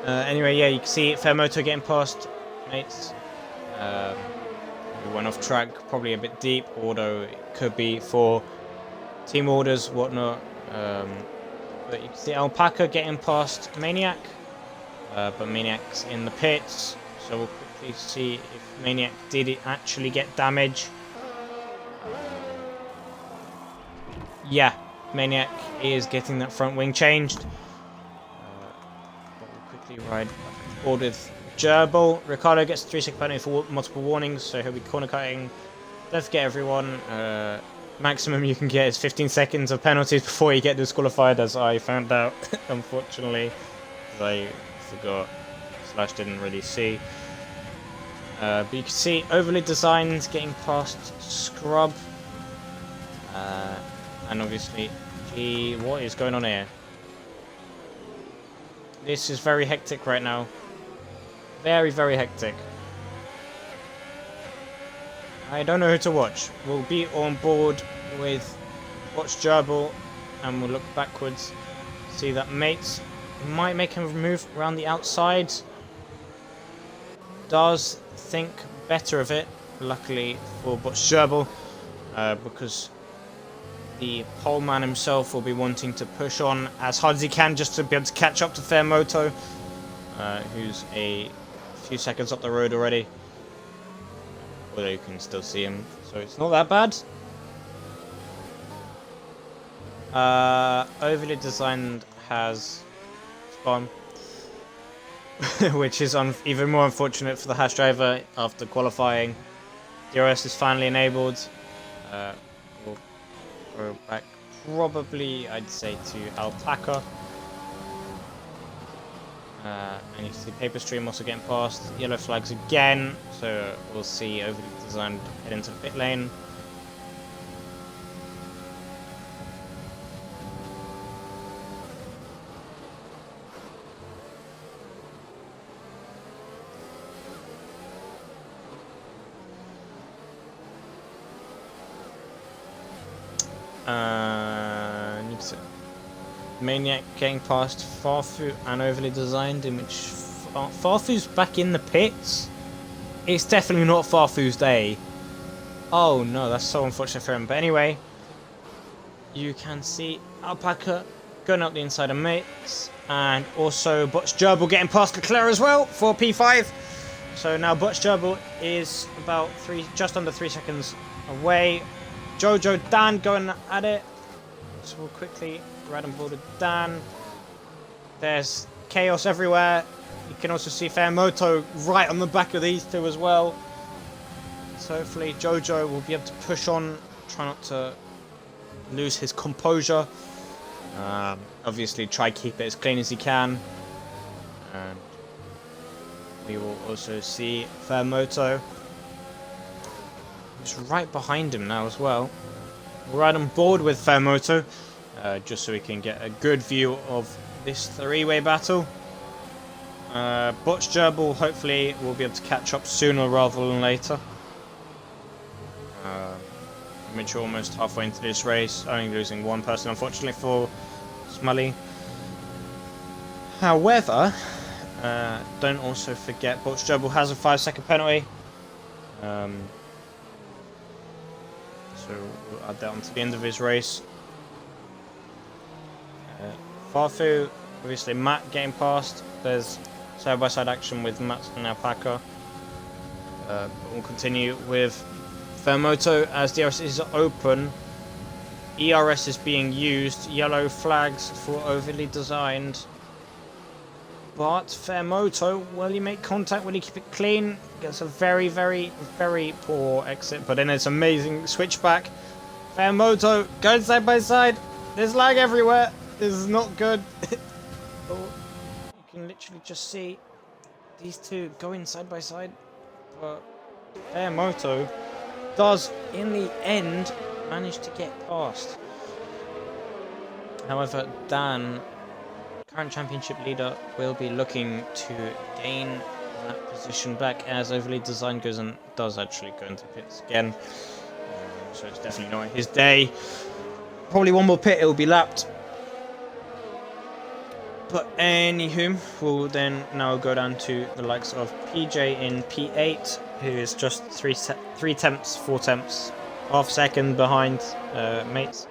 Anyway, yeah, you can see Fairmoto getting past mates. We went off track, probably a bit deep, although it could be for team orders, whatnot. But you can see Alpaca getting past Maniac, but Maniac's in the pits, so we'll quickly see if Maniac did actually get damage. Yeah, Maniac is getting that front wing changed. But we'll quickly ride board with Gerbil. Ricardo gets a 3-second penalty for multiple warnings, so he'll be corner cutting. Don't forget, everyone, maximum you can get is 15 seconds of penalties before you get disqualified, as I found out, unfortunately. I forgot, / didn't really see. But you can see overly designed getting past Scrub. And obviously, what is going on here? This is very hectic right now. Very, very hectic. I don't know who to watch. We'll be on board with Watch Gerbil, and we'll look backwards. See that mates might make him move around the outside. Does think better of it, luckily for Watch Gerbil, because the pole man himself will be wanting to push on as hard as he can just to be able to catch up to Fairmoto, who's a few seconds up the road already. Although you can still see him, so it's not that bad. Overly designed has spawn, which is even more unfortunate for the Hash driver after qualifying. DRS is finally enabled. We'll go back probably, I'd say, to Alpaca. And you can see Paper Stream also getting past. Yellow flags again, so we'll see overly designed head into the pit lane. Maniac getting past Farfu and overly designed, in which Farfu's back in the pits. It's definitely not Farfu's day. Oh no, that's so unfortunate for him. But anyway, you can see Alpaca going up the inside of mates, and also Botch Gerbil getting past Leclerc as well for P5. So now Botch Gerbil is about just under 3 seconds away. Jojo, Dan going at it. So we'll quickly ride on board with Dan. There's chaos everywhere. You can also see Fairmoto right on the back of these two as well. So hopefully Jojo will be able to push on, try not to lose his composure. Obviously try to keep it as clean as he can. And we will also see Fairmoto, who's right behind him now as well. We'll ride on board with Fairmoto, just so we can get a good view of this three-way battle. Botch Gerbil hopefully will be able to catch up sooner rather than later. which are almost halfway into this race, only losing one person, unfortunately, for Smully. However, don't also forget, Botch Gerbil has a 5-second penalty. So we'll add that on to the end of his race. Farfu, obviously Matt getting past. There's side-by-side action with Matt and Alpaca. But we'll continue with Fairmoto as DRS is open. ERS is being used. Yellow flags for overly designed. But Fairmoto, will he make contact? Will he keep it clean? Gets a very, very, very poor exit. But then it's amazing switchback. Fairmoto going side by side. There's lag everywhere. This is not good. Oh, you can literally just see these two going side by side. But Fairmoto does, in the end, manage to get past. However, Dan, current championship leader, will be looking to gain that position back as Overly Designed goes and does actually go into pits again. So it's definitely not his day. Probably one more pit, it will be lapped. But anywho, we'll then now go down to the likes of PJ in P8, who is just 4 tenths, half second behind mates.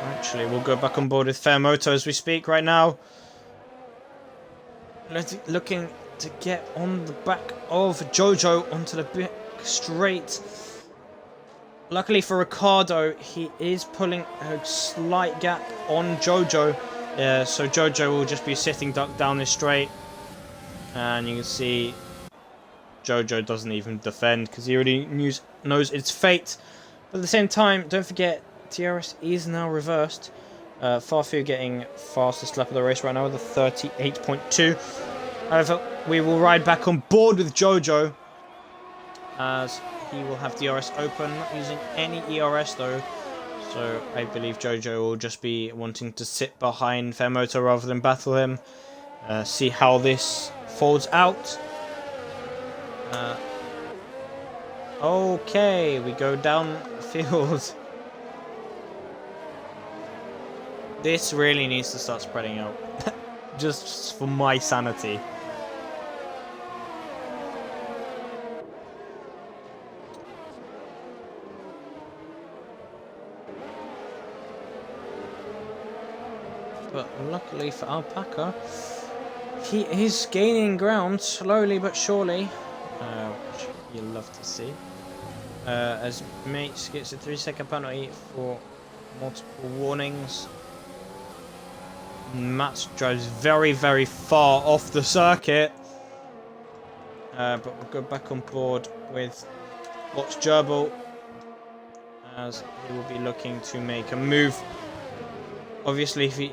Actually, we'll go back on board with Fairmoto as we speak right now. Looking to get on the back of Jojo onto the back straight. Luckily for Ricardo, he is pulling a slight gap on Jojo. So Jojo will just be sitting duck down this straight. And you can see Jojo doesn't even defend because he already knows its fate. But at the same time, don't forget, TRS is now reversed. Farfu getting fastest lap of the race right now with a 38.2. However, we will ride back on board with Jojo as he will have DRS open, not using any ERS though. So I believe Jojo will just be wanting to sit behind Fairmoto rather than battle him. See how this folds out. Okay, we go down the field. This really needs to start spreading out. Just for my sanity. But luckily for Alpaca, he is gaining ground slowly but surely. Which you'll love to see. As Mates gets a 3-second penalty for multiple warnings. Matt drives very, very far off the circuit. But we'll go back on board with Watch Gerbil as he will be looking to make a move. Obviously, if he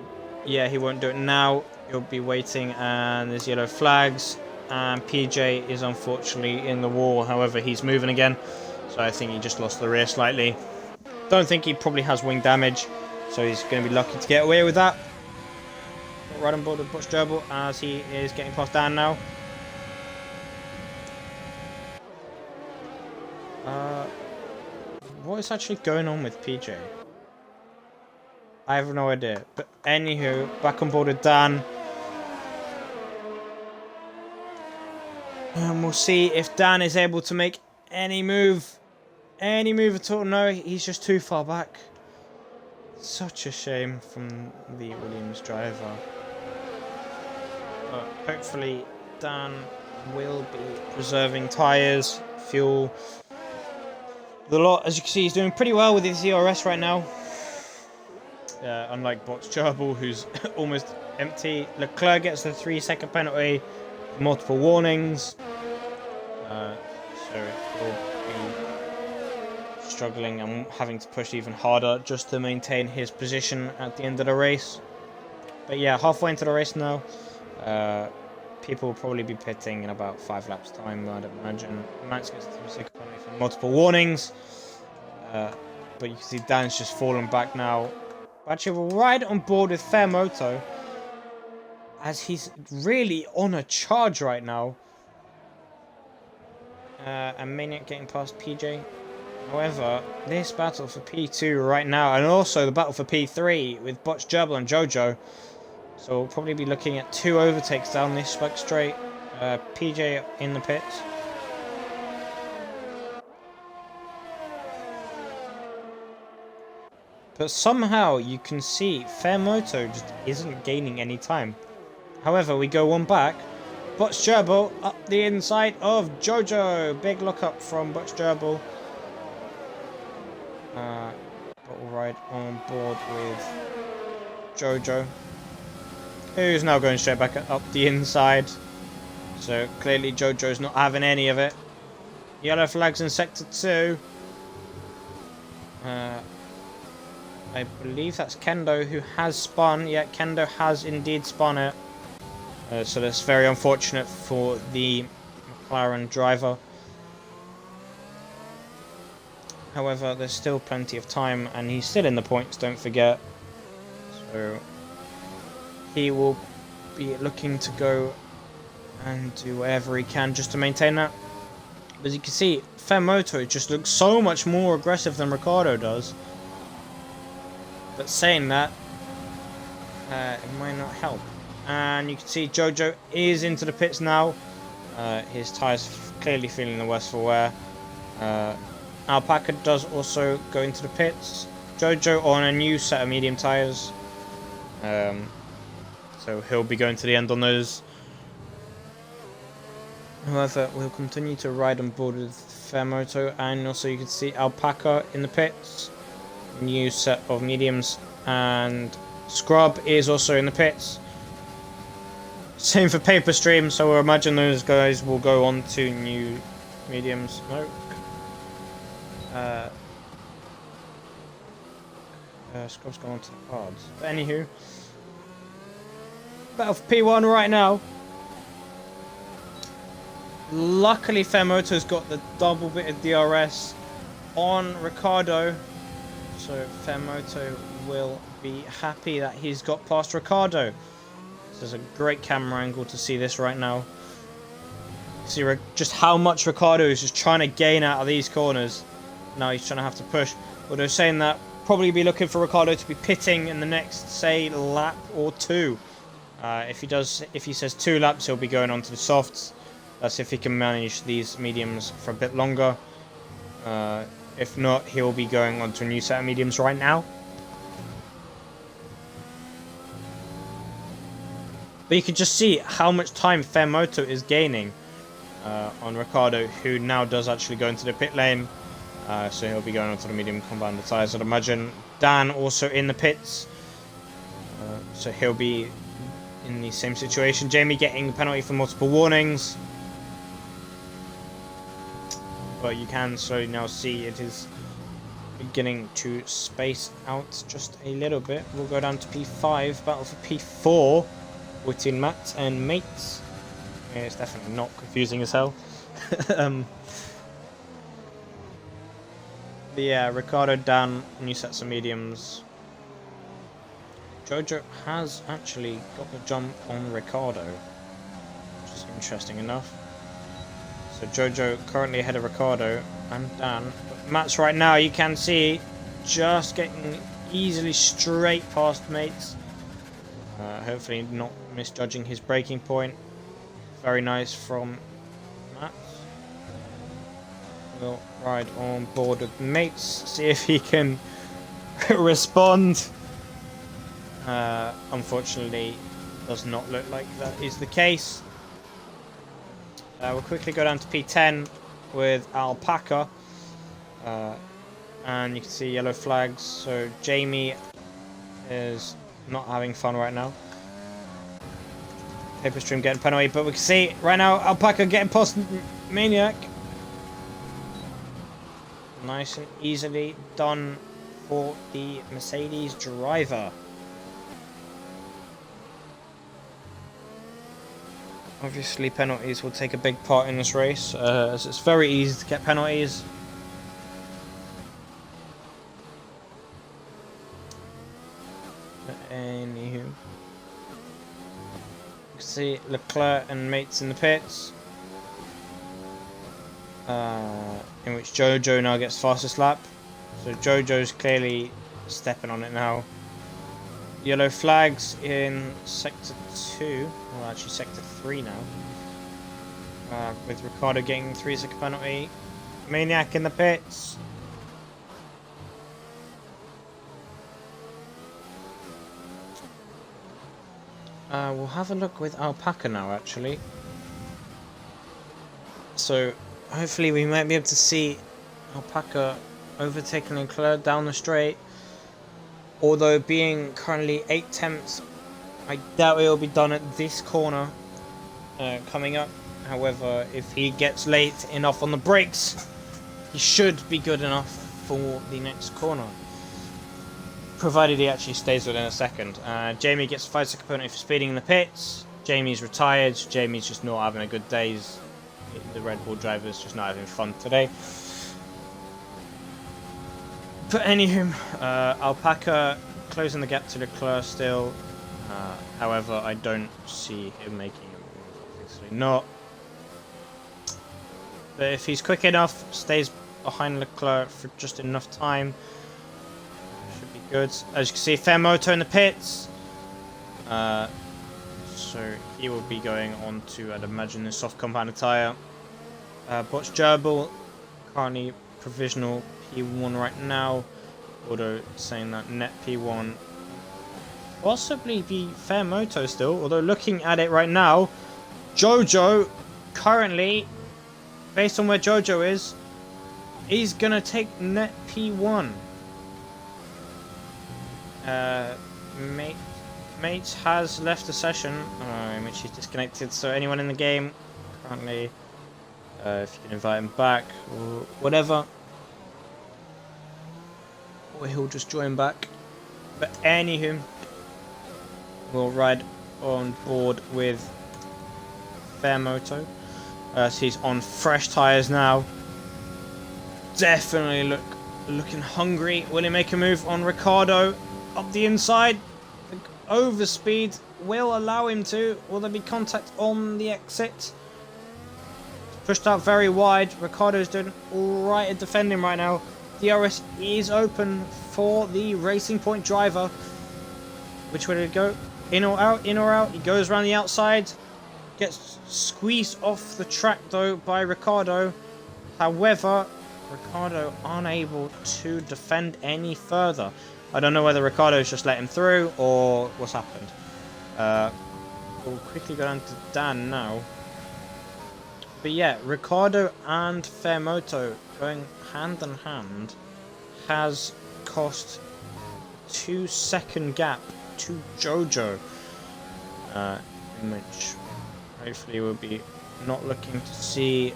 won't do it now. He'll be waiting, and there's yellow flags. And PJ is unfortunately in the wall. However, he's moving again, so I think he just lost the rear slightly. Don't think he probably has wing damage, so he's going to be lucky to get away with that. Right on board with Butch Gerbil as he is getting past Dan now. What is actually going on with PJ? I have no idea. But anywho, back on board with Dan. And we'll see if Dan is able to make any move. Any move at all. No, he's just too far back. Such a shame from the Williams driver. But hopefully Dan will be preserving tyres, fuel. The lot, as you can see, he's doing pretty well with his ERS right now. Unlike Botch Gerbil, who's almost empty. Leclerc gets the 3-second penalty, multiple warnings. So he'll be struggling and having to push even harder just to maintain his position at the end of the race. But yeah, halfway into the race now. People will probably be pitting in about 5 laps time, I'd imagine. Max gets the 3-second penalty for multiple warnings. but you can see Dan's just fallen back now. Actually, we'll ride on board with Fairmoto, as he's really on a charge right now. And Maniac getting past PJ. However, this battle for P2 right now, and also the battle for P3 with Botch Gerbil and Jojo. So we'll probably be looking at 2 overtakes down this back straight. PJ in the pits. But somehow you can see Fairmoto just isn't gaining any time. However, we go one back. Botch Gerbil up the inside of Jojo. Big look up from Botch Gerbil. But we'll ride on board with Jojo, who's now going straight back up the inside. So clearly Jojo's not having any of it. Yellow flags in sector 2. I believe that's Kendo who has spun. Yeah, Kendo has indeed spun it. So that's very unfortunate for the McLaren driver. However, there's still plenty of time, and he's still in the points, don't forget. So he will be looking to go and do whatever he can just to maintain that. But as you can see, Fairmoto just looks so much more aggressive than Ricciardo does. But saying that, it might not help. And you can see Jojo is into the pits now. His tyres clearly feeling the worse for wear. Alpaca does also go into the pits. Jojo on a new set of medium tyres. So he'll be going to the end on those. However, we'll continue to ride on board with Fairmoto. And also you can see Alpaca in the pits. New set of mediums. And Scrub is also in the pits. Same for Paper Stream, so we'll imagine those guys will go on to new mediums. No. Scrub's gone on to the cards. But anywho, battle for P1 right now. Luckily, Fairmoto's got the double bit of DRS on Ricciardo, so Fairmoto will be happy that he's got past Ricciardo. There's a great camera angle to see this right now. See just how much Ricciardo is just trying to gain out of these corners. Now he's trying to have to push. Although saying that, probably be looking for Ricciardo to be pitting in the next, say, lap or 2. If he says 2 laps, he'll be going on to the softs. That's if he can manage these mediums for a bit longer. If not, he'll be going on to a new set of mediums right now. But you can just see how much time Fairmoto is gaining on Ricciardo, who now does actually go into the pit lane. So he'll be going on to the medium combiner tyres, I'd imagine. Dan also in the pits. So he'll be in the same situation. Jamie getting the penalty for multiple warnings. But you can slowly now see it is beginning to space out just a little bit. We'll go down to P5, battle for P4. Between Matt and Mates. Yeah, it's definitely not confusing as hell. But yeah, Ricciardo, Dan, new sets of mediums. Jojo has actually got the jump on Ricciardo, which is interesting enough. So Jojo currently ahead of Ricciardo and Dan. But Matt's right now, you can see, just getting easily straight past Mates. Hopefully not misjudging his braking point. Very nice from Matt. We'll ride on board with Mates, see if he can respond. Unfortunately, does not look like that is the case. We'll quickly go down to P10 with Alpaca. And you can see yellow flags, so Jamie is not having fun right now. Paper Stream getting penalty, but we can see right now Alpaca getting past Maniac. Nice and easily done for the Mercedes driver. Obviously penalties will take a big part in this race, as it's very easy to get penalties. can see Leclerc and mates in the pits. In which Jojo now gets fastest lap. So Jojo's clearly stepping on it now. Yellow flags in Sector 2. Well, actually Sector 3 now. With Ricciardo getting 3-second penalty. Maniac in the pits. We'll have a look with Alpaca now, actually. So, hopefully we might be able to see Alpaca overtaking Leclerc down the straight. Although being currently 8 tenths, I doubt it will be done at this corner coming up. However, if he gets late enough on the brakes, he should be good enough for the next corner. Provided he actually stays within a second. Jamie gets a 5-second penalty for speeding in the pits. Jamie's retired. Jamie's just not having a good day. The Red Bull driver's just not having fun today. But anywho, Alpaca closing the gap to Leclerc still. However, I don't see him making a move. Obviously not. But if he's quick enough, stays behind Leclerc for just enough time, should be good. As you can see, Fairmoto in the pits. So he will be going on to, I'd imagine, the soft compounded tyre. Botch Gerbil, currently provisional P1 right now. Although saying that net P1 possibly be Fairmoto still. Although looking at it right now, Jojo currently, based on where Jojo is, he's gonna take net P1. Mates has left the session, in which he's disconnected. So anyone in the game currently, if you can invite him back or whatever, or he'll just join back. But anywho, we'll ride on board with Fairmoto. So he's on fresh tyres now. Definitely looking hungry. Will he make a move on Ricciardo up the inside? The overspeed will allow him to. Will there be contact on the exit? Pushed out very wide. Ricciardo's doing alright at defending right now. DRS is open for the Racing Point driver. Which way did it go? In or out? In or out? He goes around the outside. Gets squeezed off the track though by Ricciardo. However, Ricciardo unable to defend any further. I don't know whether Ricciardo's just let him through or what's happened. We'll quickly go down to Dan now. But yeah, Ricciardo and Fairmoto going hand in hand has cost 2-second gap to Jojo. In which hopefully we'll be not looking to see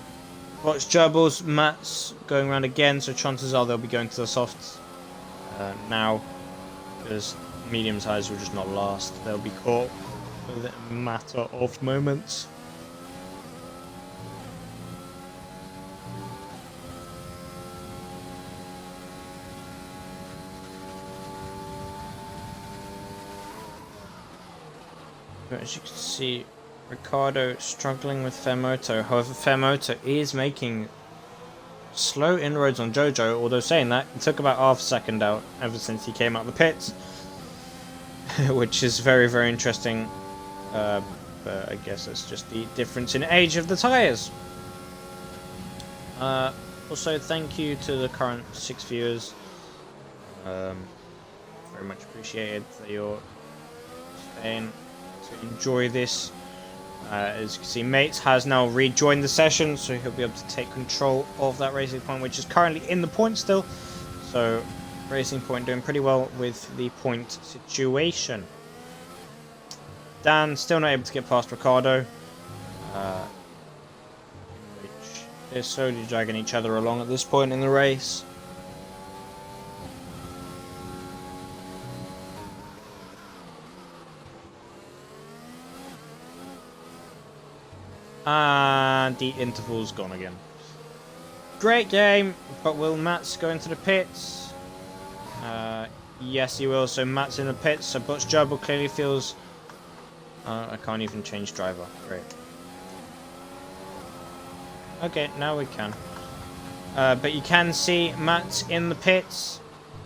Botch Gerbils, Mats going around again, so chances are they'll be going to the softs now, because medium tyres will just not last. They'll be caught within a matter of moments. But as you can see, Ricciardo struggling with Fairmoto. However, Fairmoto is making slow inroads on Jojo, although saying that, it took about half a second out ever since he came out of the pits. Which is very, very interesting. But I guess it's just the difference in age of the tyres. Also, thank you to the current 6 viewers. Very much appreciated that you're staying to enjoy this. As you can see, Mates has now rejoined the session, so he'll be able to take control of that Racing Point, which is currently in the point still. So Racing Point doing pretty well with the point situation. Dan still not able to get past Ricciardo, which they're slowly dragging each other along at this point in the race. And the interval's gone again. Great game, but will Mats go into the pits? Yes, he will. So Mats in the pits. So Butch Jubble clearly feels I can't even change driver. Great. Okay, now we can. But you can see Matt's in the pits.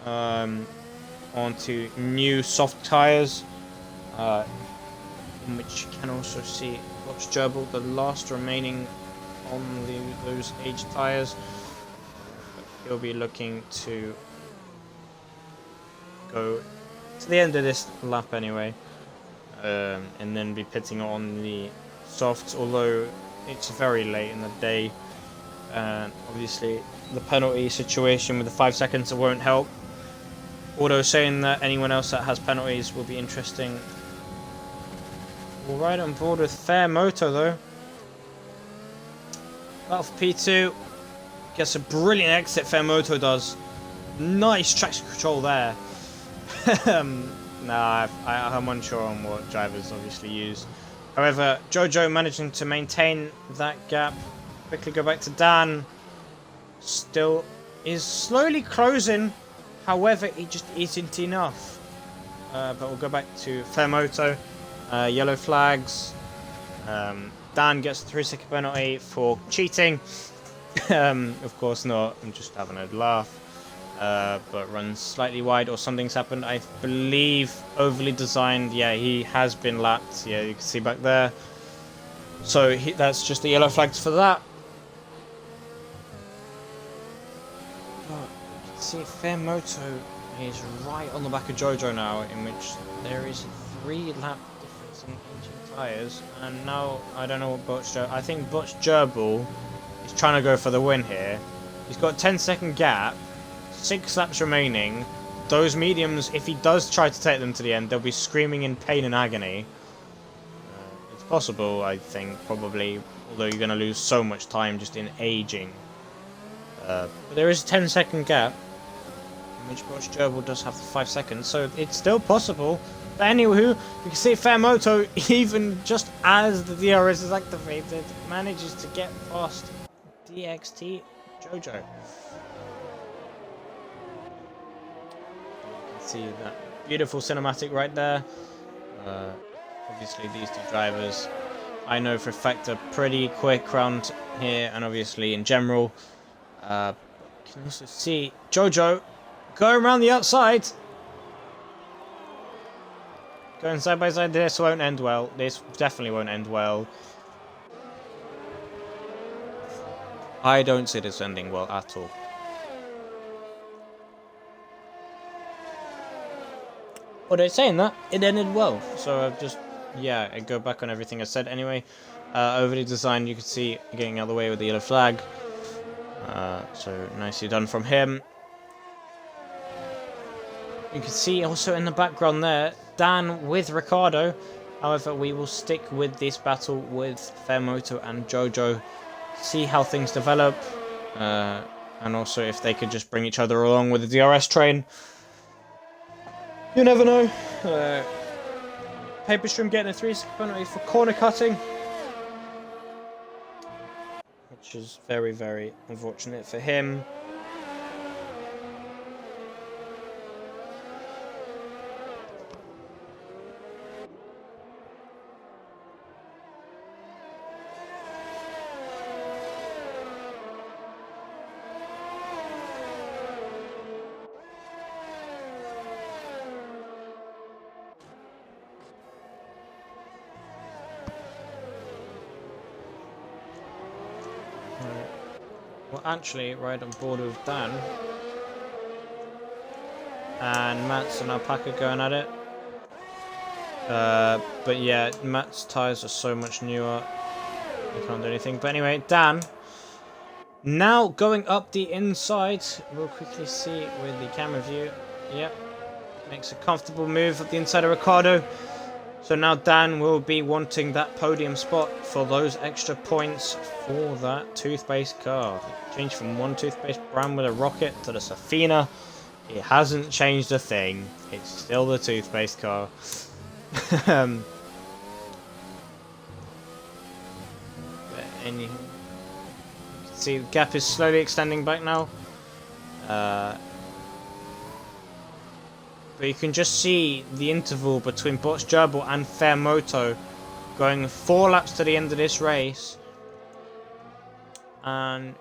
Onto new soft tyres. In which you can also see Watch Gerbil, the last remaining on those aged tyres. He'll be looking to go to the end of this lap anyway, and then be pitting on the softs, although it's very late in the day, and obviously the penalty situation with the 5 seconds won't help. Although saying that anyone else that has penalties will be interesting. We're right on board with Fair Moto though. Battle for P2. Gets a brilliant exit, Fair Moto does. Nice traction control there. Nah, I'm unsure on what drivers obviously use. However, Jojo managing to maintain that gap. Quickly go back to Dan. Still is slowly closing. However, it just isn't enough. But we'll go back to Fair Moto. Yellow flags. Dan gets a 3-second penalty for cheating. Of course not. I'm just having a laugh. But runs slightly wide, or something's happened. I believe overly designed. Yeah, he has been lapped. Yeah, you can see back there. So that's just the yellow flags for that. You can see Fair Moto is right on the back of Jojo now, in which there is a 3-lap difference in engine tyres. And now I don't know what Butch. I think Butch Gerbil is trying to go for the win here. He's got a 10-second gap. 6 laps remaining. Those mediums, if he does try to take them to the end, they'll be screaming in pain and agony. It's possible, I think, probably, although you're going to lose so much time just in aging. But there is a 10-second gap, in which Butch Gerbil does have the 5 seconds, so it's still possible. But anywho, you can see Fair Moto, even just as the DRS is activated, manages to get past DXT Jojo. See that beautiful cinematic right there. Obviously these two drivers I know for a fact are pretty quick round here, and obviously in general. You can also see Jojo going around the outside, going side by side. This won't end well. This definitely won't end well. I don't see this ending well at all. Although saying that, it ended well. So I've just, yeah, I go back on everything I said anyway. Overly designed, you can see getting out of the way with the yellow flag. So nicely done from him. You can see also in the background there, Dan with Ricardo. However, we will stick with this battle with Fair Moto and Jojo. See how things develop. And also if they could just bring each other along with the DRS train. You never know. Paperstream getting a 3-second penalty for corner cutting, which is very, very unfortunate for him. Well, actually, right on board with Dan. And Matt's and Alpaca going at it. But yeah, Matt's tyres are so much newer. He can't do anything. But anyway, Dan. Now going up the inside. We'll quickly see with the camera view. Yep. Makes a comfortable move up the inside of Ricardo. So now Dan will be wanting that podium spot for those extra points for that toothpaste car. Changed from one toothpaste brand with a rocket to the Safina. It hasn't changed a thing. It's still the toothpaste car. But you can see the gap is slowly extending back now. But you can just see the interval between Butch Gerbil and Fair Moto going 4 laps to the end of this race, and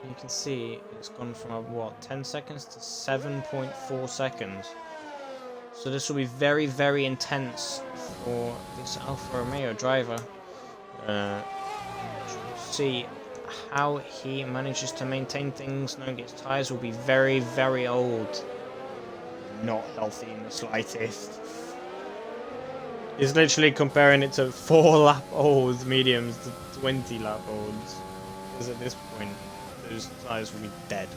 you can see it's gone from what, 10 seconds to 7.4 seconds. So this will be very, very intense for this Alfa Romeo driver. See how he manages to maintain things, knowing his tyres will be very, very old. Not healthy in the slightest. He's literally comparing it to 4-lap old mediums to 20-lap olds. Because at this point, those tyres will be dead,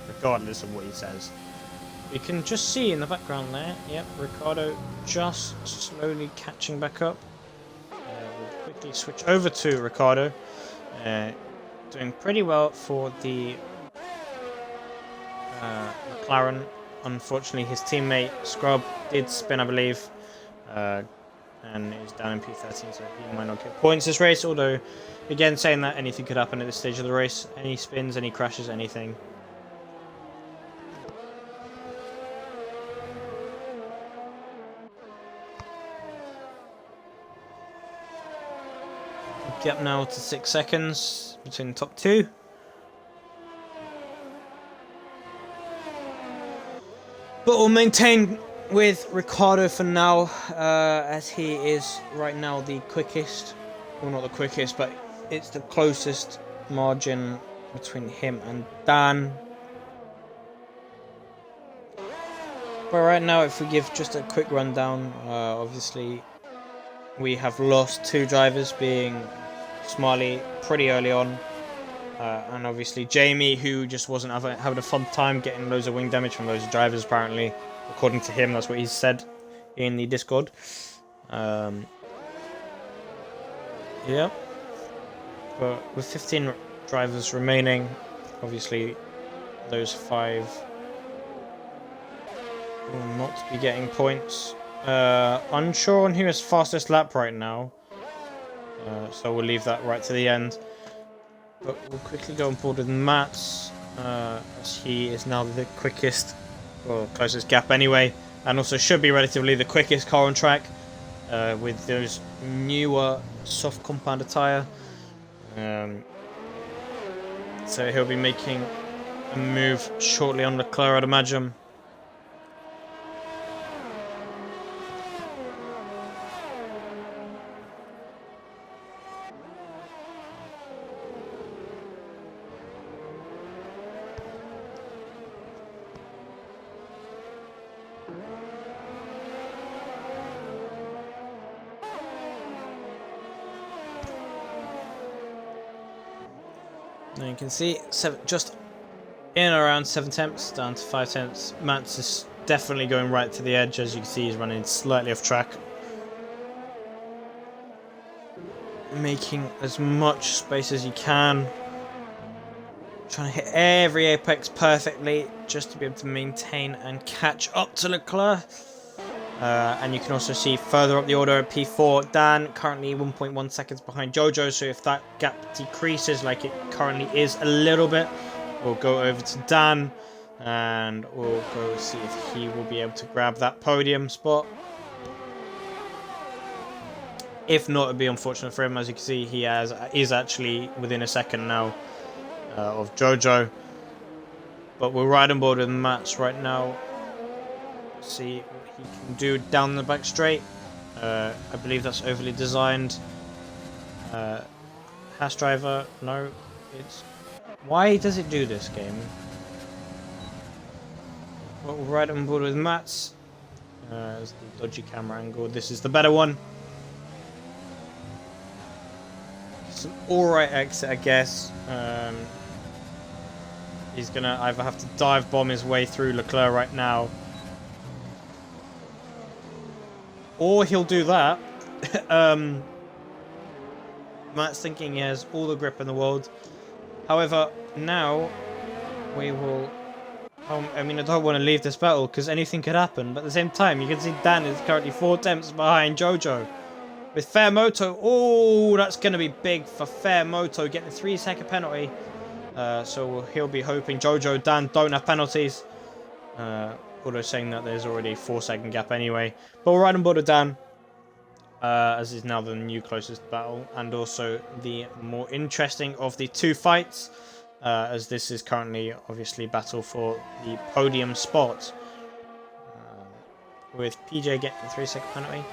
regardless of what he says. You can just see in the background there, yep, Ricciardo just slowly catching back up. We'll quickly switch over to Ricciardo. Doing pretty well for the McLaren. Unfortunately, his teammate Scrub did spin, I believe, and is down in P13, so he might not get points this race. Although, again, saying that, anything could happen at this stage of the race. Any spins, any crashes, anything. Get up now to 6 seconds between the top two. But we'll maintain with Ricciardo for now, as he is right now the quickest. Well, not the quickest, but it's the closest margin between him and Dan. But right now, if we give just a quick rundown, obviously we have lost 2 drivers, being Smiley pretty early on, and obviously Jamie, who just wasn't having a fun time, getting loads of wing damage from loads of drivers, apparently. According to him, that's what he said in the Discord. Yeah. But with 15 drivers remaining, obviously those 5 will not be getting points. Unsure on who is fastest lap right now. So we'll leave that right to the end. But we'll quickly go on board with Mats, as he is now the quickest, or closest gap anyway, and also should be relatively the quickest car on track, with those newer soft compounded tyre. So he'll be making a move shortly on Leclerc, I'd imagine. And you can see just in and around 7 tenths, down to 5 tenths. Mats is definitely going right to the edge. As you can see, he's running slightly off track, making as much space as he can, trying to hit every apex perfectly just to be able to maintain and catch up to Leclerc. And you can also see further up the order at P4, Dan currently 1.1 seconds behind Jojo, so if that gap decreases like it currently is a little bit, we'll go over to Dan and we'll go see if he will be able to grab that podium spot. If not, it'd be unfortunate for him. As you can see, he is actually within a second now of Jojo. But we're right on board with Mats right now. See what he can do down the back straight. I believe that's overly designed. Haas driver, no, it's... Why does it do this game? Well, we're right on board with Mats. There's the dodgy camera angle. This is the better one. It's an alright exit, I guess. He's gonna either have to dive bomb his way through Leclerc right now, or he'll do that. Matt's thinking he has all the grip in the world. However, now we will... I mean, I don't want to leave this battle because anything could happen. But at the same time, you can see Dan is currently 4 tenths behind Jojo. With Fairmoto, oh, that's going to be big for Fairmoto, getting a 3-second penalty. So he'll be hoping Jojo, Dan don't have penalties. Although saying that there's already a 4-second gap anyway. But we're right on board with Dan. as is now the new closest battle, and also the more interesting of the two fights, as this is currently obviously battle for the podium spot, with PJ getting the 3-second penalty.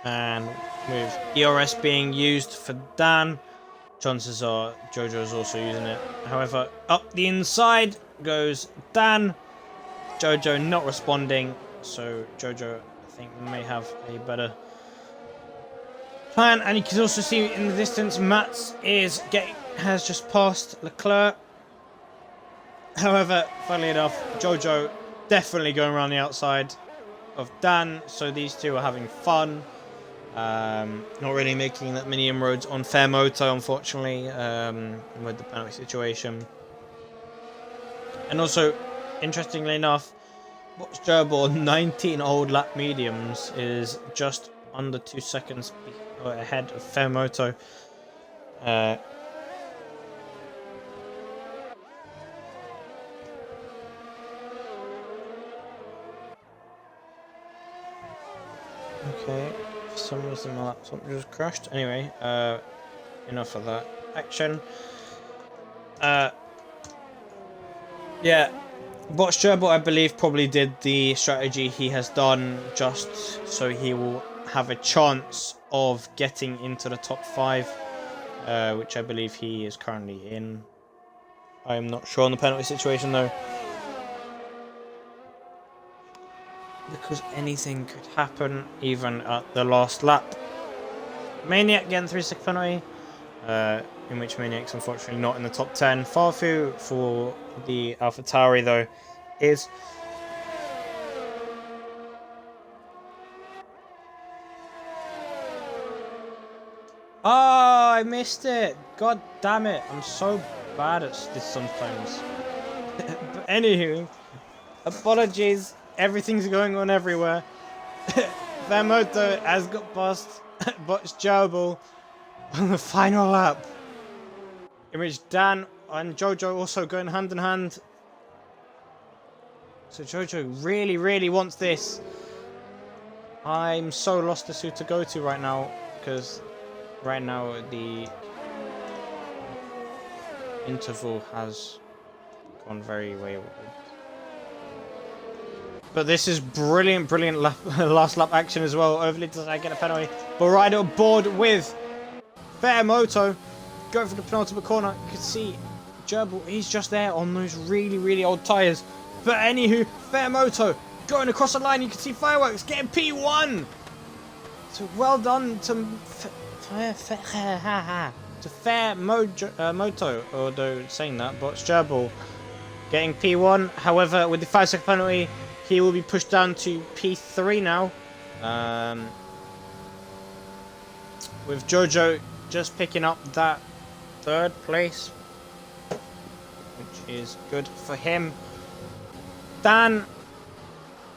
And with ERS being used for Dan, chances are Jojo's also using it. However, up the inside goes Dan. Jojo not responding, so Jojo, I think, may have a better plan. And you can also see in the distance, Mats has just passed Leclerc. However, funnily enough, Jojo definitely going around the outside of Dan, so these two are having fun. Not really making that many inroads on Fair Moto, unfortunately, with the penalty situation. And also, interestingly enough, what's Gerbil 19 old lap mediums is just under 2 seconds ahead of Fair Moto. Okay. For some reason my laptop just crashed. Anyway, enough of that action. Yeah, Botch Gerbil, I believe, probably did the strategy he has done just so he will have a chance of getting into the top 5, which I believe he is currently in. I am not sure on the penalty situation though, because anything could happen even at the last lap. Maniac getting 3-second penalty, in which Maniac's unfortunately not in the top 10. Farfu for the AlphaTauri though is. Oh, I missed it. God damn it. I'm so bad at this sometimes. But anywho, apologies. Everything's going on everywhere. Vermoto has got past Botch Gerbil on the final lap, in which Dan and Jojo also going hand in hand. So Jojo really wants this. I'm so lost as who to go to right now, because right now the interval has gone very wayward. But this is brilliant last lap action as well. Overly does I get a penalty, but right on board with Fair Moto, going for the penultimate corner. You can see Gerbil, he's just there on those really old tyres. But anywho, Fair Moto going across the line. You can see Fireworks getting P1. So well done to Fair Moto, although saying that, but Gerbil getting P1. However, with the 5-second penalty, he will be pushed down to P3 now. With Jojo just picking up that 3rd place, which is good for him. Dan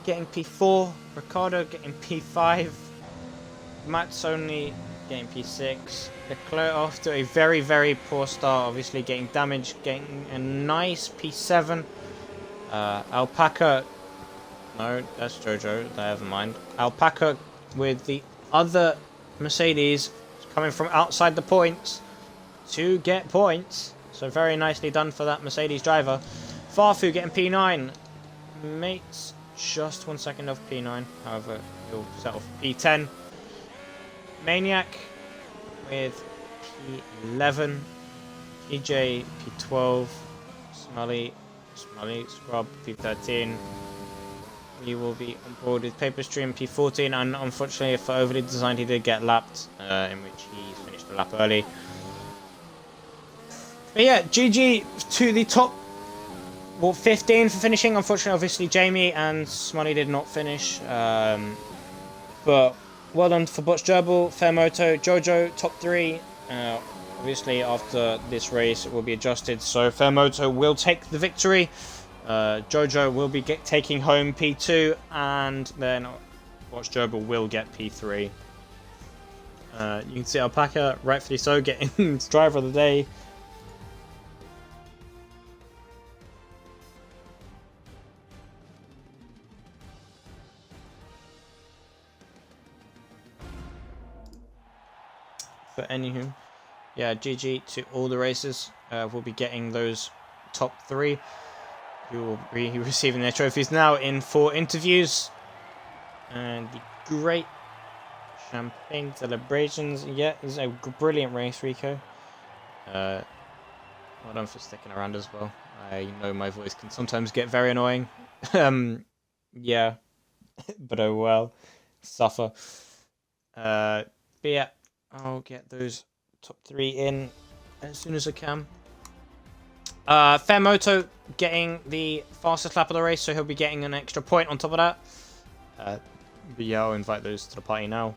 getting P4, Ricardo getting P5, Matt's only getting P6. Leclerc after a very poor start, obviously getting damaged, getting a nice P7. Alpaca, no, that's Jojo, never mind. Alpaca with the other Mercedes coming from outside the points to get points. So very nicely done for that Mercedes driver. Farfu getting P9. Mates just 1 second off P9. However, he'll settle for P10. Maniac with P11. PJ P12. Smully Scrub P13. He will be on board with Paperstream P14, and unfortunately for Overly Designed he did get lapped, in which he finished the lap early. But yeah, GG to the top 15 for finishing. Unfortunately, obviously Jamie and Smully did not finish, but well done for Botch Gerbil, Fair Moto, Jojo, top 3. Obviously after this race it will be adjusted, so Fair Moto will take the victory. Jojo will be taking home P2, and then Botch Gerbil will get P3. You can see Alpaca, rightfully so, getting driver of the day. But anywho, yeah, GG to all the racers. We'll be getting those top 3. You will be receiving their trophies now in 4 interviews. And the great champagne celebrations. Yeah, it was a brilliant race, Rico. Well done for sticking around as well. I know my voice can sometimes get very annoying. Yeah, but oh well. Suffer. But yeah, I'll get those top 3 in as soon as I can. Fairmoto getting the fastest lap of the race, so he'll be getting an extra point on top of that. But yeah, I'll invite those to the party now.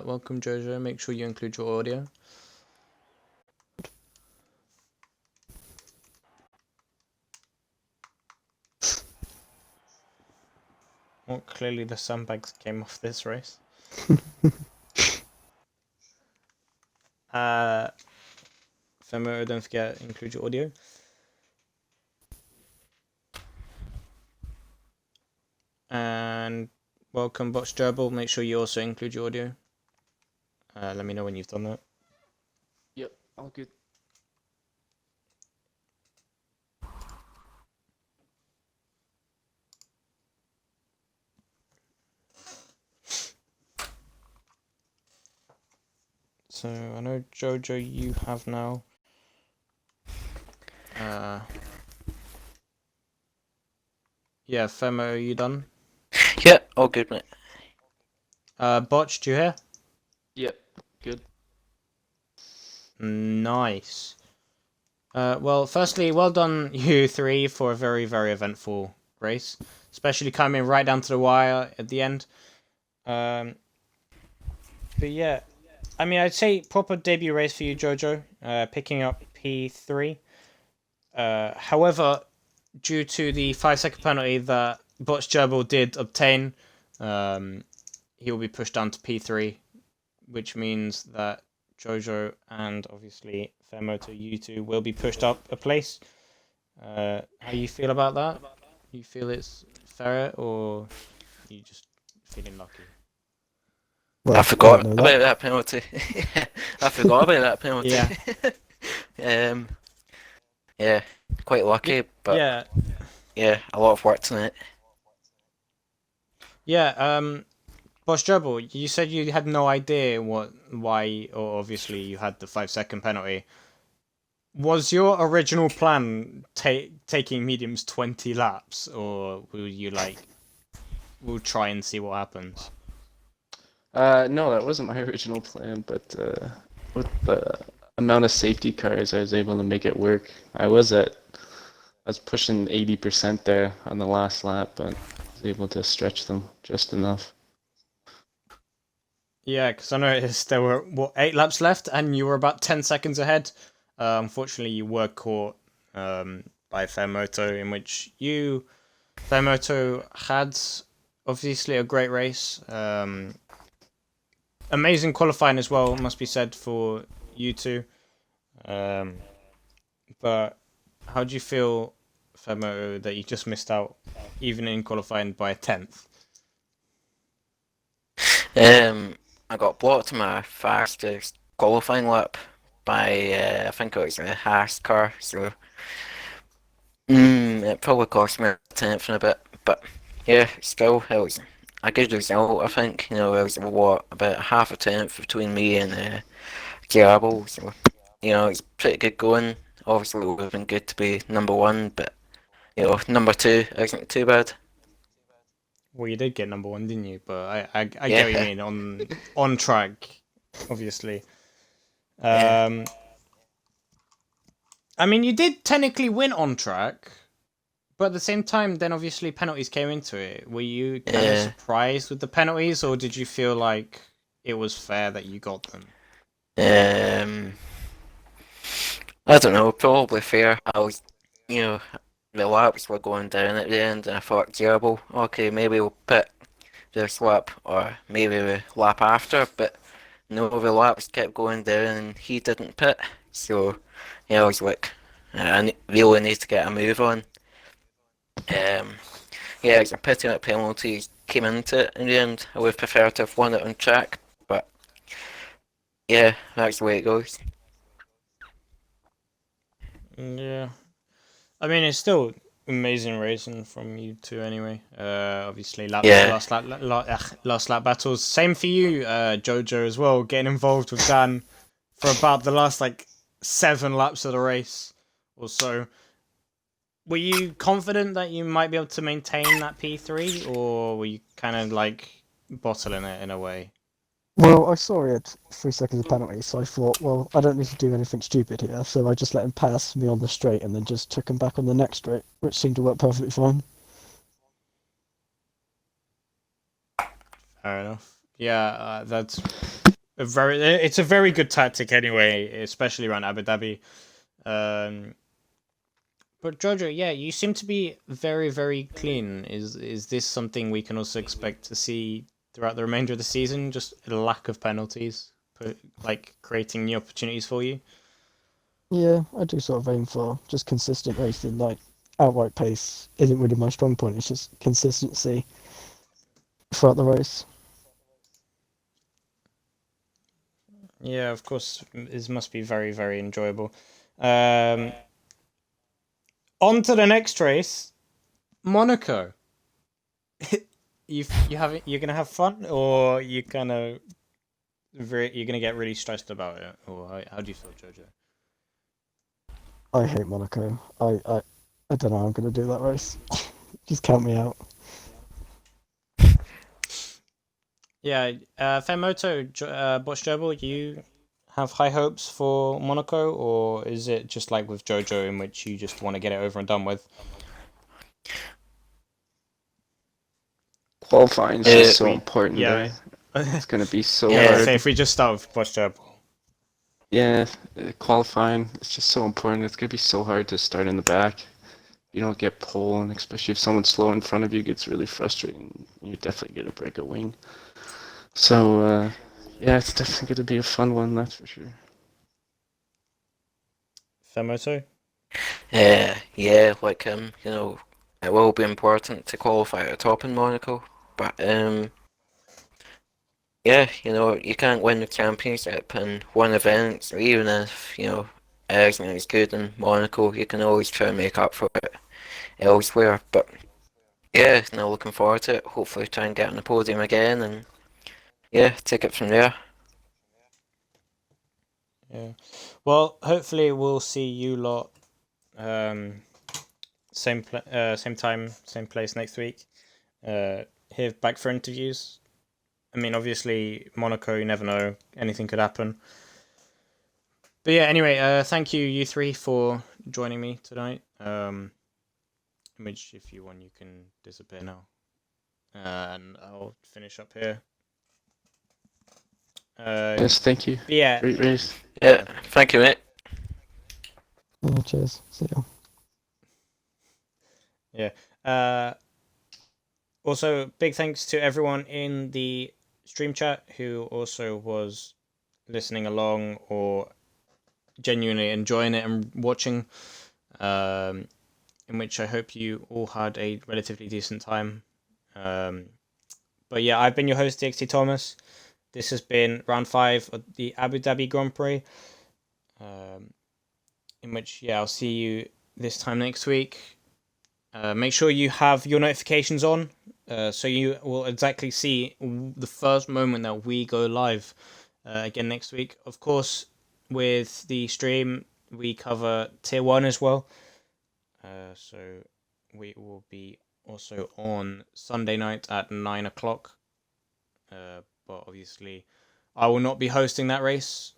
Welcome Jojo, make sure you include your audio. Well, clearly the sandbags came off this race. Femo, don't forget, include your audio. And welcome Box Gerbil, make sure you also include your audio. Let me know when you've done that. Yep, all good. So I know Jojo, you have now. Yeah, Femo, are you done? Yeah, all good, mate. Botch, do you hear? Yep, good. Nice. Well, firstly, well done you 3 for a very, very eventful race, especially coming right down to the wire at the end. But yeah, I mean, I'd say proper debut race for you, Jojo, picking up P3. However, due to the 5-second penalty that Botch Gerbil did obtain, he will be pushed down to P3, which means that Jojo and obviously Fairmoto, you two will be pushed up a place. How you feel about that? You feel it's fair, or you just feeling lucky? Well, I forgot about that penalty. I forgot about that penalty. Yeah. Yeah, quite lucky, but yeah, a lot of work tonight. Yeah, Boss Gerbil, you said you had no idea why, or obviously you had the 5-second penalty. Was your original plan taking mediums 20 laps, or will you we'll try and see what happens? No, that wasn't my original plan, but with the amount of safety cars, I was able to make it work. I was pushing 80% there on the last lap, but I was able to stretch them just enough. Yeah, because I noticed there were 8 laps left, and you were about 10 seconds ahead. Unfortunately, you were caught by Fairmoto, in which Fairmoto had obviously a great race. Amazing qualifying as well, must be said for you two. But how do you feel, Fairmoto, that you just missed out, even in qualifying, by a 10th? I got blocked in my fastest qualifying lap by I think it was a Haas car, so it probably cost me a 10th and a bit, but yeah, still it was a good result. I think there was about half a 10th between me and Diablo, so it's pretty good going. Obviously, it would have been good to be number 1, but number 2 isn't too bad. Well, you did get number 1, didn't you? But I get what you mean, on track, obviously. Yeah. I mean, you did technically win on track, but at the same time, then obviously penalties came into it. Were you kind of Yeah. surprised with the penalties, or did you feel like it was fair that you got them? I don't know, probably fair. I was, you know, the laps were going down at the end, and I thought, terrible. Okay, maybe we'll pit this lap, or maybe the lap after, but no, the laps kept going down, and he didn't pit. So, yeah, I was like, I really need to get a move on. Yeah, it's a pity that penalties came into it in the end. I would have preferred to have won it on track, but yeah, that's the way it goes. Yeah. I mean, it's still amazing racing from you two anyway. Obviously, Yeah. last lap battles. Same for you, Jojo, as well. Getting involved with Dan for about the last like 7 laps of the race or so. Were you confident that you might be able to maintain that P3, or were you kind of like bottling it in a way? Well, I saw he had 3 seconds of penalty, so I thought, well, I don't need to do anything stupid here. So I just let him pass me on the straight and then just took him back on the next straight, which seemed to work perfectly fine. Fair enough. Yeah, that's it's a very good tactic anyway, especially around Abu Dhabi. But Jojo, yeah, you seem to be very, very clean. Is this something we can also expect to see throughout the remainder of the season? Just a lack of penalties, like creating new opportunities for you. Yeah, I do sort of aim for just consistent racing. Like outright pace isn't really my strong point. It's just consistency throughout the race. Yeah, of course, this must be very, very enjoyable. Um, On to the next race, Monaco. You're gonna have fun, or you're gonna get really stressed about it, or how do you feel, Jojo? I hate Monaco. I don't know how I'm gonna do that race. Just count me out. Yeah, Femoto, Bosch Jobel, you have high hopes for Monaco, or is it just like with Jojo, in which you just want to get it over and done with? Qualifying is just so important yeah. there. It's gonna be so Yeah, hard. Say if we just start with Bosch Jobel. Yeah, qualifying is just so important. It's gonna be so hard to start in the back. You don't get pole, and especially if someone's slow in front of you, it gets really frustrating. You're definitely gonna break a wing. So yeah, it's definitely gonna be a fun one, that's for sure. Femoto? yeah, like it will be important to qualify at the top in Monaco, but yeah, you can't win the championship in one event, so even if, everything is good in Monaco, you can always try and make up for it elsewhere. But yeah, looking forward to it. Hopefully try and get on the podium again and yeah, take it from there. Yeah. Well, hopefully we'll see you lot same time, same place next week. Here back for interviews. I mean, obviously Monaco, you never know, anything could happen. But yeah, anyway, thank you three for joining me tonight. Image, if you want, you can disappear now, and I'll finish up here. Yes, thank you. Yeah. Great race. Yeah, thank you, mate. Yeah, cheers. See you. Yeah. Also, big thanks to everyone in the stream chat who also was listening along or genuinely enjoying it and watching. In which I hope you all had a relatively decent time. But yeah, I've been your host, DXT Thomas. This has been round 5 of the Abu Dhabi Grand Prix. In which, yeah, I'll see you this time next week. Make sure you have your notifications on, so you will exactly see the first moment that we go live again next week. Of course, with the stream, we cover Tier 1 as well. So we will be also on Sunday night at 9 o'clock. But obviously, I will not be hosting that race.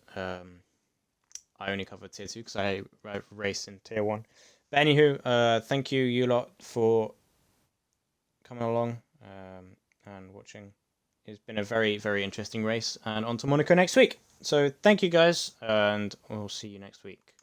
I only cover tier 2 because I race in tier 1. But anywho, thank you lot for coming along and watching. It's been a very, very interesting race, and on to Monaco next week. So thank you guys, and we'll see you next week.